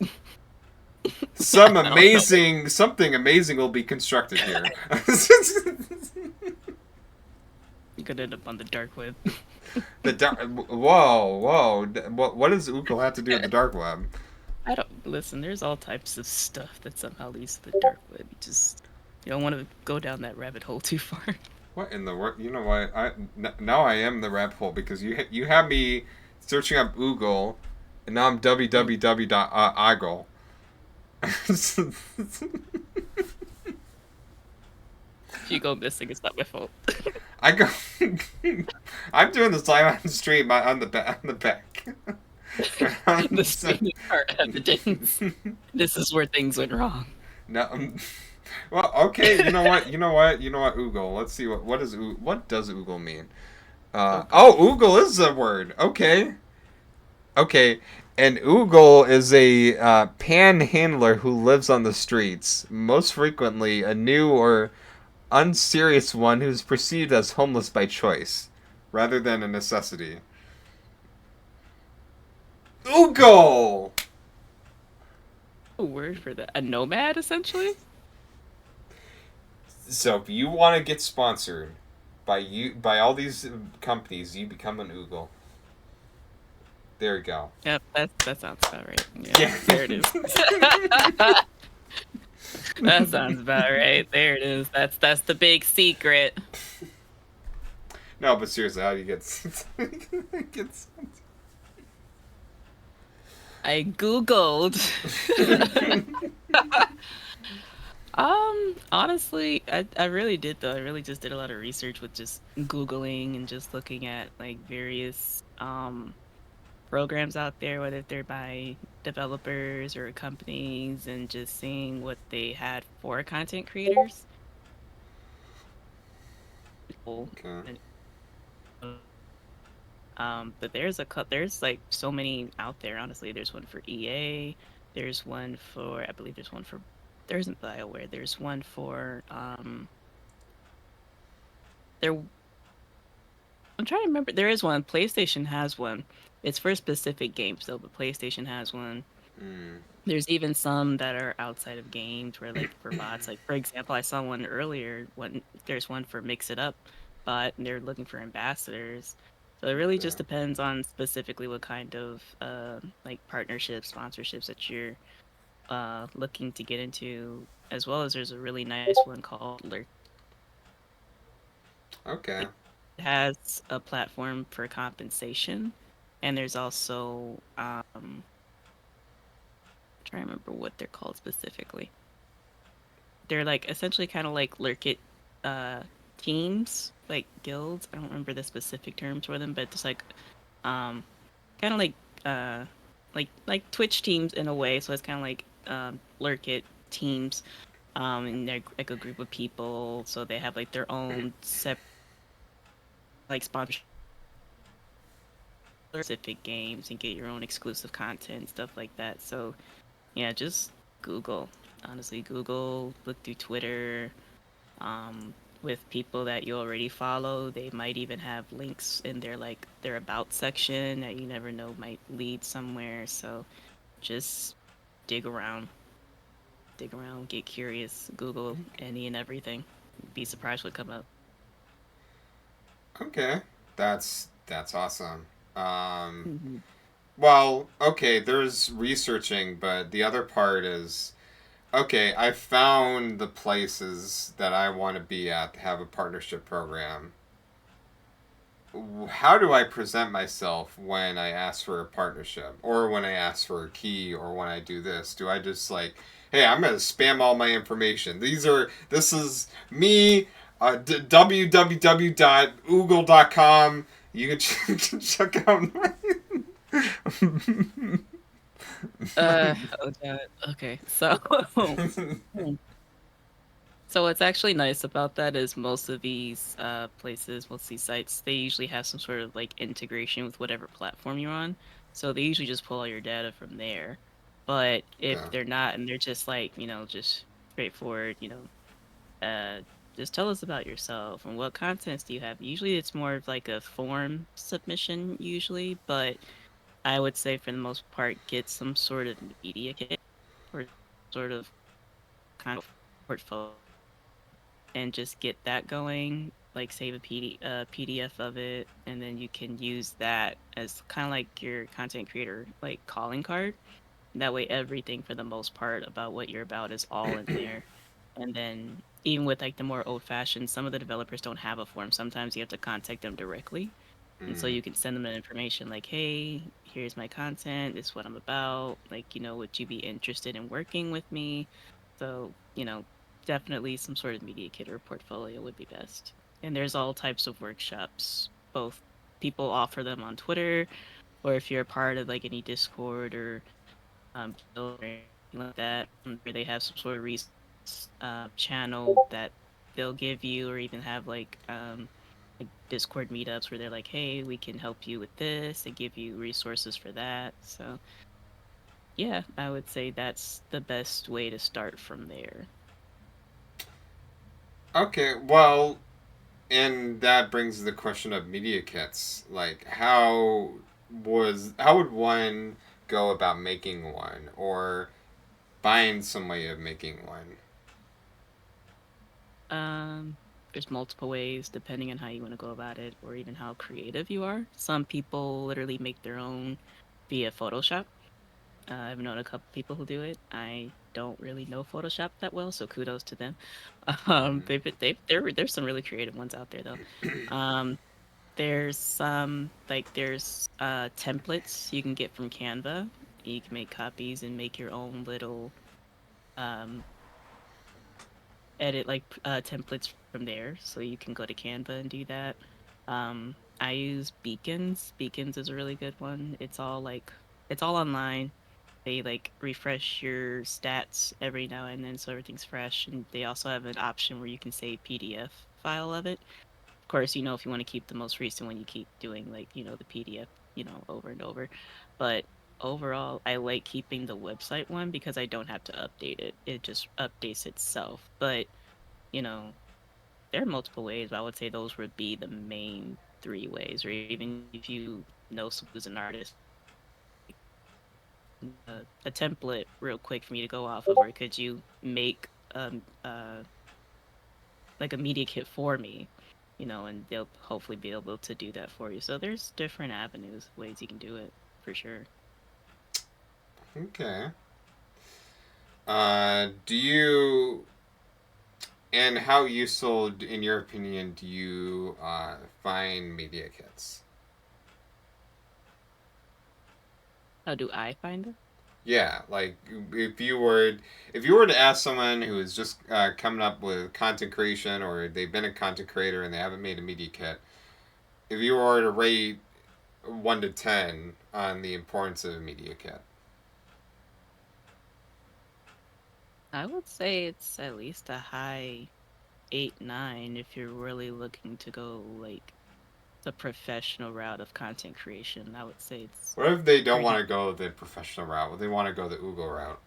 I don't know. Something amazing will be constructed here. You could end up on the dark web. The dark. Whoa. What does Oogle have to do with the dark web? I don't listen. There's all types of stuff that somehow leads to the dark web. You don't want to go down that rabbit hole too far. What in the world? You know what? Now I am the rabbit hole because you have me searching up Oogle, and now I'm Mm. www.ogle. If you go missing, it's not my fault. I go. I'm doing this live on stream on the back. The screaming are evidence. This is where things went wrong. No. Well, okay. You know what? You know what? You know what? Oogle. Let's see what does Oogle mean? Okay. Oh, Oogle is a word. Okay. Okay. An Oogle is a panhandler who lives on the streets, most frequently a new or unserious one who's perceived as homeless by choice, rather than a necessity. Oogle! A word for that. A nomad, essentially? So if you want to get sponsored by all these companies, you become an Oogle. There you go. Yep, that sounds about right. Yeah, Yeah. there it is. That sounds about right. There it is. That's the big secret. No, but seriously, how do you get I Googled. Honestly, I really did though. I really just did a lot of research with just Googling and just looking at like various programs out there, whether they're by developers or companies, and just seeing what they had for content creators. People Okay. and but there's like so many out there. Honestly, there's one for EA. There's one for I believe there isn't BioWare. There's one for there. I'm trying to remember. There is one. PlayStation has one. It's for specific games though, but PlayStation has one. Mm, There's even some that are outside of games where like for bots. Like for example, I saw one earlier. There's one for Mix It Up bot, and they're looking for ambassadors. So it really okay. just depends on specifically what kind of like partnerships, sponsorships that you're looking to get into, as well as there's a really nice one called Lurk. Okay. It has a platform for compensation, and there's also trying to remember what they're called specifically. they're like essentially kind of like lurkit uh teams, like guilds. I don't remember the specific terms for them, but it's um kind of uh like Twitch teams in a way. So it's kind of like lurkit teams. And they're like a group of people, so they have like their own separate like sponsorship specific games and get your own exclusive content, stuff like that. So yeah, just Google. Honestly, Google, look through Twitter, with people that you already follow. They might even have links in their like their about section that you never know might lead somewhere. So just dig around, get curious, Google any and everything. Be surprised what come up. Okay, that's awesome. Um, Hmm. well, okay, there's researching, but the other part is okay. I found the places that I want to be at to have a partnership program. How do I present myself when I ask for a partnership or when I ask for a key or when I do this? Do I just like, hey, I'm gonna spam all my information. This is me, www.oogle.com. You can check out my. Oh god. Okay. So So what's actually nice about that is most of these places, most of these sites, they usually have some sort of like integration with whatever platform you're on. So they usually just pull all your data from there. But if Okay. they're not and they're just like, just straightforward, uh just tell us about yourself and what contents do you have. Usually it's more of like a form submission usually, but I would say for the most part get some sort of media kit or sort of kind of portfolio and just get that going, like save a PDF of it, and then you can use that as kind of like your content creator like calling card. That way, everything for the most part about what you're about is all in there. And then even with like the more old fashioned, some of the developers don't have a form. Sometimes you have to contact them directly. And so Mm. you can send them the information like, hey, here's my content, this is what I'm about. Like, would you be interested in working with me? So, definitely some sort of media kit or portfolio would be best. And there's all types of workshops. Both people offer them on Twitter, or if you're a part of like any Discord or guild or anything like that, where they have some sort of channel that they'll give you, or even have like Discord meetups where they're like, "Hey, we can help you with this," and give you resources for that. So yeah, I would say that's the best way to start from there. Okay, well, and that brings the question of media kits. Like, how would one go about making one or find some way of making one? There's multiple ways depending on how you want to go about it, or even how creative you are. Some people literally make their own via Photoshop. I've known a couple people who do it. I don't really know Photoshop that well, so kudos to them. There's some really creative ones out there though. Um, there's some like there's templates you can get from Canva. You can make copies and make your own little um edit like templates from there. So you can go to Canva and do that. I use Beacons. Beacons is a really good one. It's all online. They like refresh your stats every now and then so everything's fresh. And they also have an option where you can save PDF file of it. Of course, if you want to keep the most recent one, you keep doing like, the PDF, over and over. But overall, I like keeping the website one because I don't have to update it. It just updates itself. But, you know, there are multiple ways, but I would say those would be the main three ways. Or even if you know someone who's an artist, a template real quick for me to go off of, or could you make like a media kit for me, and they'll hopefully be able to do that for you. So there's different avenues, ways you can do it for sure. Okay. Do you and how useful, in your opinion, do you find media kits? How do I find them? Yeah, like if you were to ask someone who is just coming up with content creation, or they've been a content creator and they haven't made a media kit, if you were to rate 1 to 10 on the importance of a media kit. I would say it's at least a high 8, 9 if you're really looking to go like the professional route of content creation. I would say it's What if they don't want pretty. to go the professional route? What they want to go the Ugo route?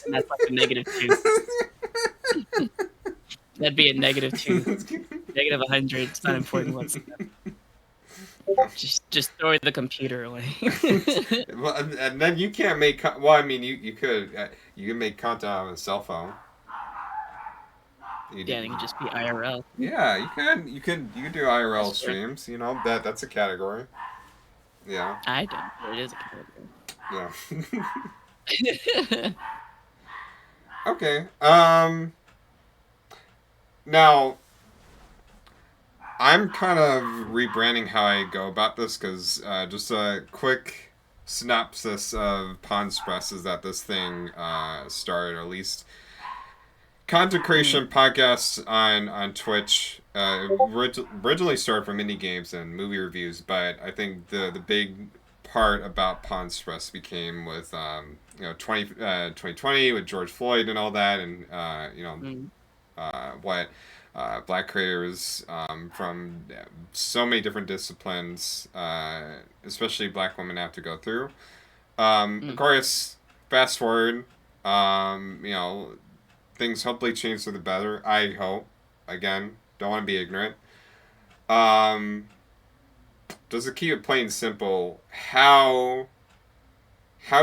And that's like a -2. That'd be a -2, -100. It's not important whatsoever. Just throw the computer away. Well, and then you can't make. Well, I mean, you can make content on a cell phone. You do, Yeah, it can just be IRL. yeah, you can do IRL That's true. streams. You know that's a category. Yeah, I don't, but it is a category. yeah. Okay. Now I'm kind of rebranding how I go about this because just a quick synopsis of Ponspress is that this thing started, or at least content Mm, creation podcasts on Twitch. Originally started from indie games and movie reviews, but I think the big part about Pawn Express became with 2020 with George Floyd and all that, and mm, what black creators from so many different disciplines, especially black women, have to go through. Of mm. course, fast forward, you know, things hopefully change for the better. I hope. Again, don't want to be ignorant. Um, just to keep it plain and simple, how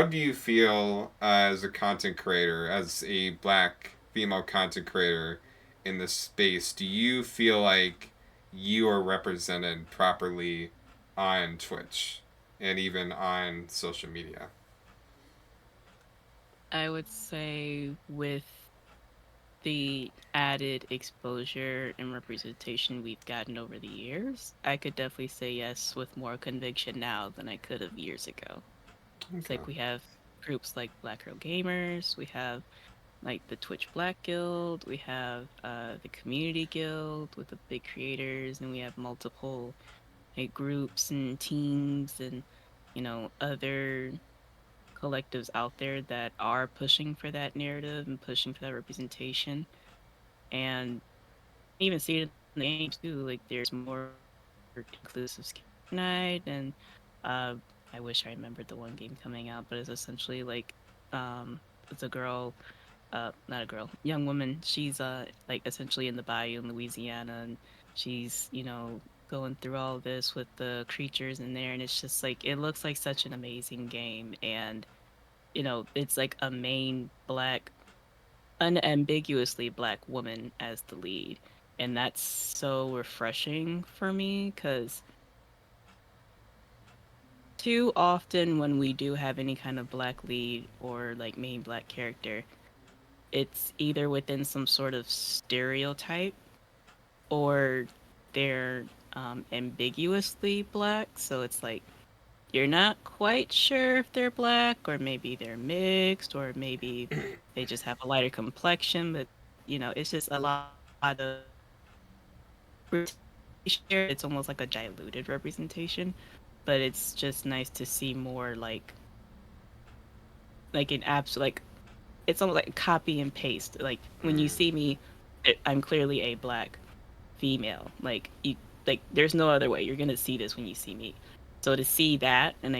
do you feel as a content creator, as a black female content creator in this space? Do you feel like you are represented properly on Twitch and even on social media? I would say with the added exposure and representation we've gotten over the years, I could definitely say yes with more conviction now than I could have years ago. It's Okay. like we have groups like Black Girl Gamers, we have like the Twitch Black Guild, we have the Community Guild with the big creators, and we have multiple like groups and teams and other collectives out there that are pushing for that narrative and pushing for that representation. And even see it in the game too. Like there's more inclusive night, and uh, I wish I remembered the one game coming out, but it's essentially like it's a girl, not a girl, young woman. She's like essentially in the bayou in Louisiana, and she's going through all this with the creatures in there, and it's just like it looks like such an amazing game, and it's like a main black unambiguously black woman as the lead. And that's so refreshing for me because too often when we do have any kind of black lead or like main black character, it's either within some sort of stereotype or they're ambiguously black. So it's like you're not quite sure if they're black or maybe they're mixed or maybe they just have a lighter complexion, but it's just a lot of it's almost like a diluted representation, but it's just nice to see more like an absolute like it's almost like copy and paste. Like when you Mm. see me, I'm clearly a black female. Like you, like there's no other way. You're gonna see this when you see me. So to see that and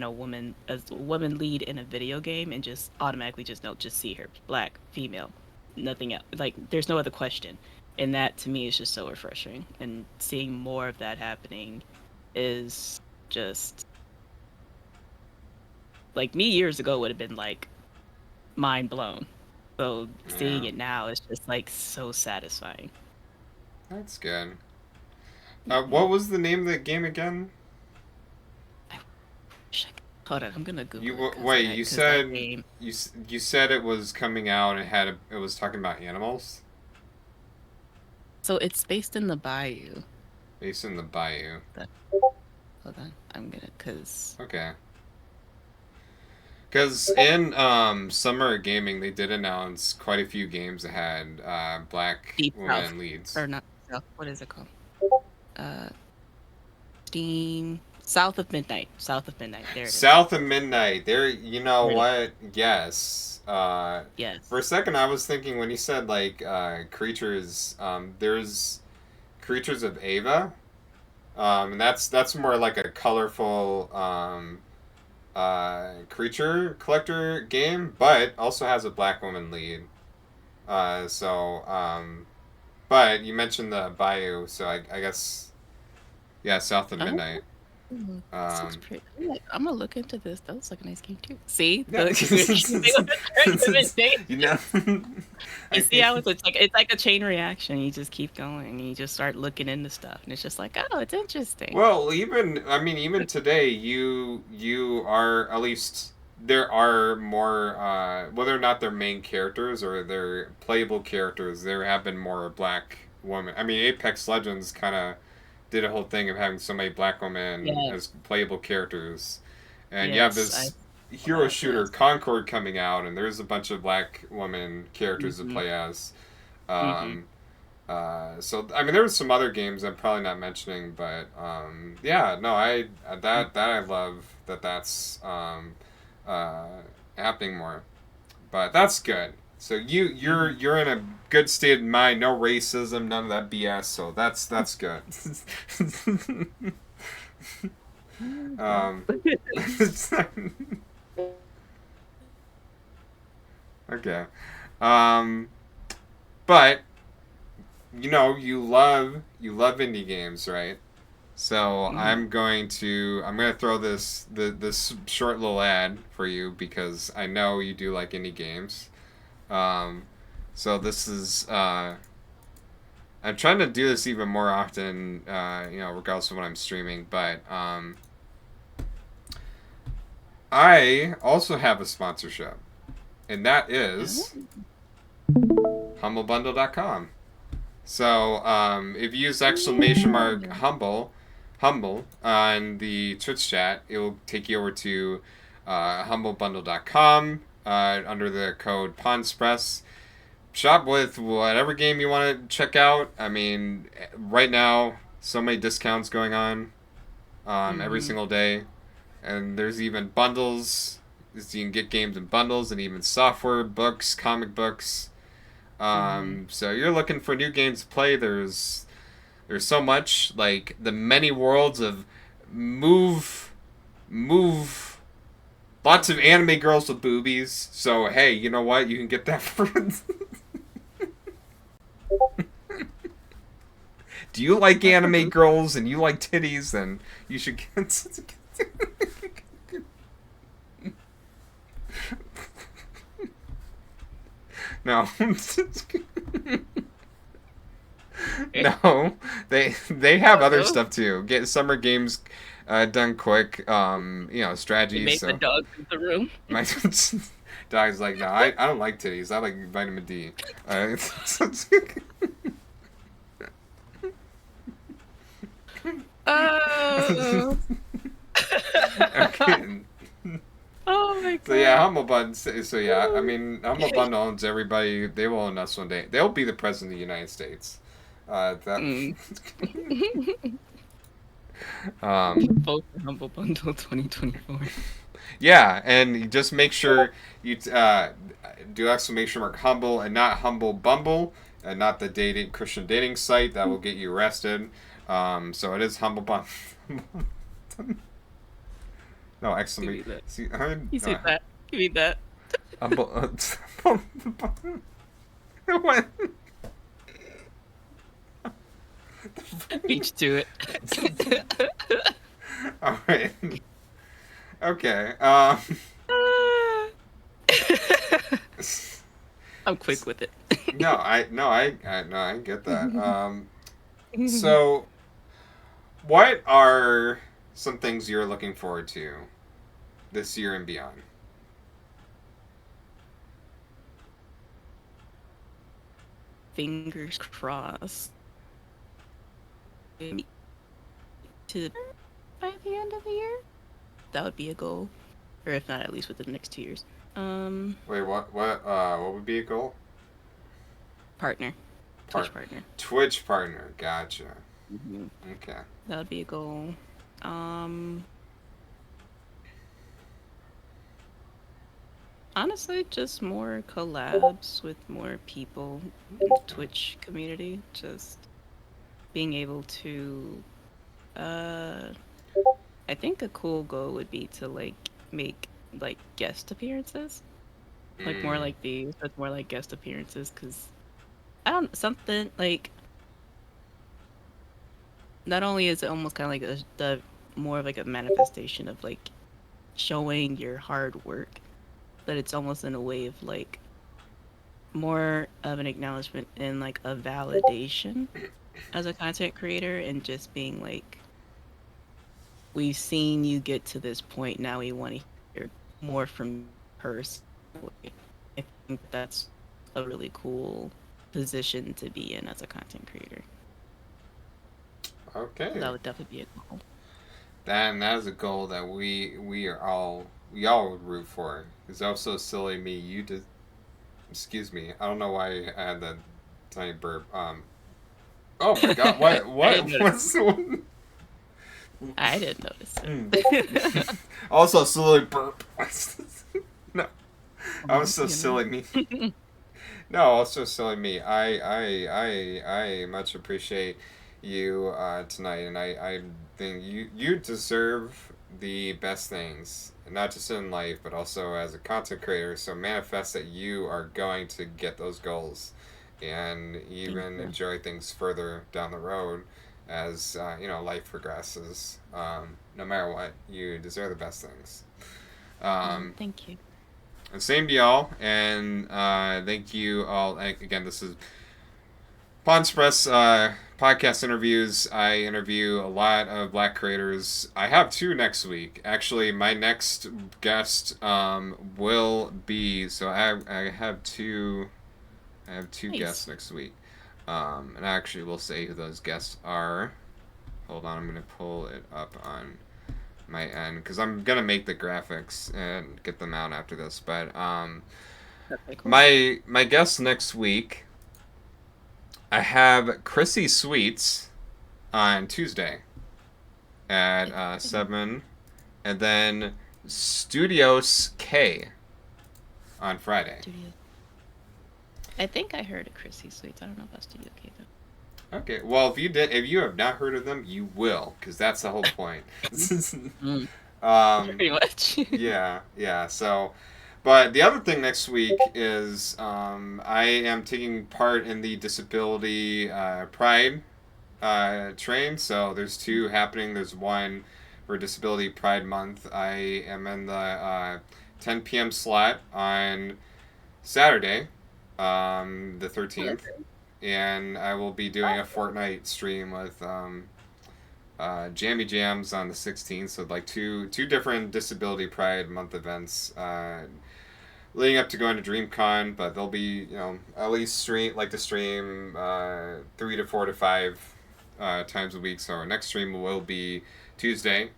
a woman as a woman lead in a video game and just automatically just know just see her black female, nothing else. Like there's no other question. And that to me is just so refreshing. And seeing more of that happening is just like me years ago would have been like mind blown. So seeing Yeah, it now is just like so satisfying. that's good. Mhm. What was the name of the game again? I wish I could. Hold on, I'm gonna Google it Wait. You because that said game. you said it was coming out and it was talking about animals So it's based in the bayou. based in the bayou. That, hold on, I'm gonna because Okay. Because in Summer Gaming, they did announce quite a few games that had black Deep South, women leads. or not South. What is it called? Uh, Steam South of Midnight. South of Midnight. There it is. South of Midnight. There, you know There it is. what? Yes. For Yes. a second, I was thinking when you said like creatures. There's Creatures of Ava. And that's more like a colorful creature collector game, but also has a black woman lead. So but you mentioned the Bayou, so I guess yeah, South of Oh, Midnight. this looks Um, pretty. I'm gonna look into this. That looks like a nice game too. See yeah. You know. You I see how think. it's like a chain reaction. You just keep going and you just start looking into stuff, and it's just like, oh, it's interesting. Well, even I mean, even today, you are at least there are more whether or not they're main characters or they're playable characters. There have been more black women. I mean, Apex Legends kind of did a whole thing of having so many black women Yes, as playable characters, and you have yes, I this saw hero that. shooter Yes. Concord coming out, and there's a bunch of black women characters to Mhm. play as. Mhm. Um, so I mean, there was some other games I'm probably not mentioning, but yeah, no, I that I love that's uh, happening more, but that's good. So Mhm. you're in a good state of mind, no racism, none of that BS. So that's good. um, okay, um, but you love indie games, right? So Mhm. I'm gonna throw this short little ad for you because I know you do like indie games. Um, so this is I'm trying to do this even more often, regardless of when I'm streaming. But I also have a sponsorship, and that is Oh. humblebundle.com. So if you use exclamation mark humble on the Twitch chat, it will take you over to humblebundle.com under the code PawnsPress. Shop with whatever game you want to check out. I mean, right now, so many discounts going on every Mhm. single day. And there's even bundles. You can get games in bundles and even software, books, comic books. Mhm. So you're looking for new games to play. There's so much like the many worlds of move, move. Lots of anime girls with boobies. So hey, you know what? You can get that for. Do you like Lots of anime boob. girls and you like titties? Then you should get. No. No, they have Oh other no! stuff too. Get summer games done quick. They Strategies. made the So dog in the room. my dog's like, no, I don't like titties. I like vitamin D. Uh, Oh. okay. Oh my So yeah, god. Humble Bundle. So yeah, I mean, Humble Bundle owns everybody. They will own us one day. They'll be the president of the United States. That. Mm. um, Vote for Humble Bundle 2024. yeah, and you just make sure you do exclamation mark humble and not humble bumble and not the dating Christian dating site that will get you arrested. So it is humble bumble. No Give me exclamation. that. See, I You see that? Give me that. humble. What? Beach to it. All right. Okay. I'm quick with it. I get that. So what are some things you're looking forward to this year and beyond? Fingers crossed. To by the end of the year, that would be a goal. or if not, at least within the next 2 years. Um, Wait, what would be a goal? Partner, Twitch Part partner. Twitch partner. Gotcha. Hmm. Okay. That would be a goal. Um, Honestly, just more collabs with more people in the Twitch community. Just being able to, uh, I think a cool goal would be to like make like guest appearances, like more Mm. like these, but more like guest appearances. Because I don't something like not only is it almost kind of like the more of like a manifestation of like showing your hard work, but it's almost in a way of like more of an acknowledgement and like a validation as a content creator, and just being like, we've seen you get to this point, now we want to hear more from personally. I think that's a really cool position to be in as a content creator. So Okay. that would definitely be a goal. That is a goal that we all would root for. It's also silly me. You did. Excuse me. I don't know why I had that tiny burp. Oh my god. What? I didn't What? notice. What's the one? I didn't notice Mm. it. Also silly burp. No. I was so You know. silly me. No, also silly me. I much appreciate you tonight, and I think you deserve the best things, not just in life, but also as a content creator. So manifest that you are going to get those goals, and Thank even you. enjoy things further down the road as life progresses. No matter what, you deserve the best things. Um, Thank you. Same to y'all, and thank you all. Again, this is Pawn Express podcast interviews. I interview a lot of black creators. I have two next week. Actually, my next guest will be. So I have two. I have two Nice. guests next week, and I actually will say who those guests are. Hold on, I'm gonna pull it up on my end because I'm gonna make the graphics and get them out after this. But Okay, cool. my guest next week, I have Chrissy Sweets on Tuesday at Exciting. 7, and then Studios K on Friday. Studio. I think I heard of Chrissy Sweets. I don't know about Studio K Okay, well if you have not heard of them, you will, because that's the whole point. though. Mm, um, pretty much. yeah, yeah. So, but the other thing next week is I am taking part in the Disability Pride train. So there's two happening. There's one for Disability Pride Month. I am in the 10 p.m. slot on Saturday, the 13th, and I will be doing a Fortnite stream with Jammy Jams on the 16th. So like two different Disability Pride Month events. Leading up to going to DreamCon, but they'll be at least to stream 3 to 4 to 5 times a week. So our next stream will be Tuesday.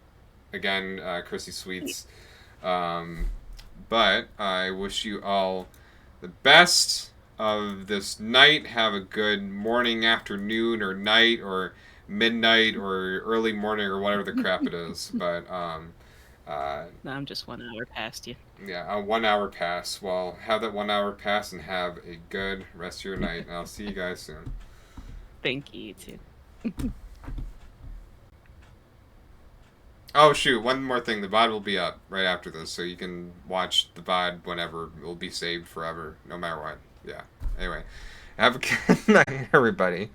Again, Chrissy Sweets. Um, but I wish you all the best of this night. Have a good morning, afternoon, or night, or midnight, or early morning, or whatever the crap it is. But uh, No, I'm just 1 hour past you. yeah, a 1 hour pass. Well, have that 1 hour pass and have a good rest of your night. And I'll see you guys soon. Thank you, too. Oh shoot! One more thing. The VOD will be up right after this, so you can watch the VOD whenever. It will be saved forever, no matter what. Yeah. Anyway, have a good night, everybody.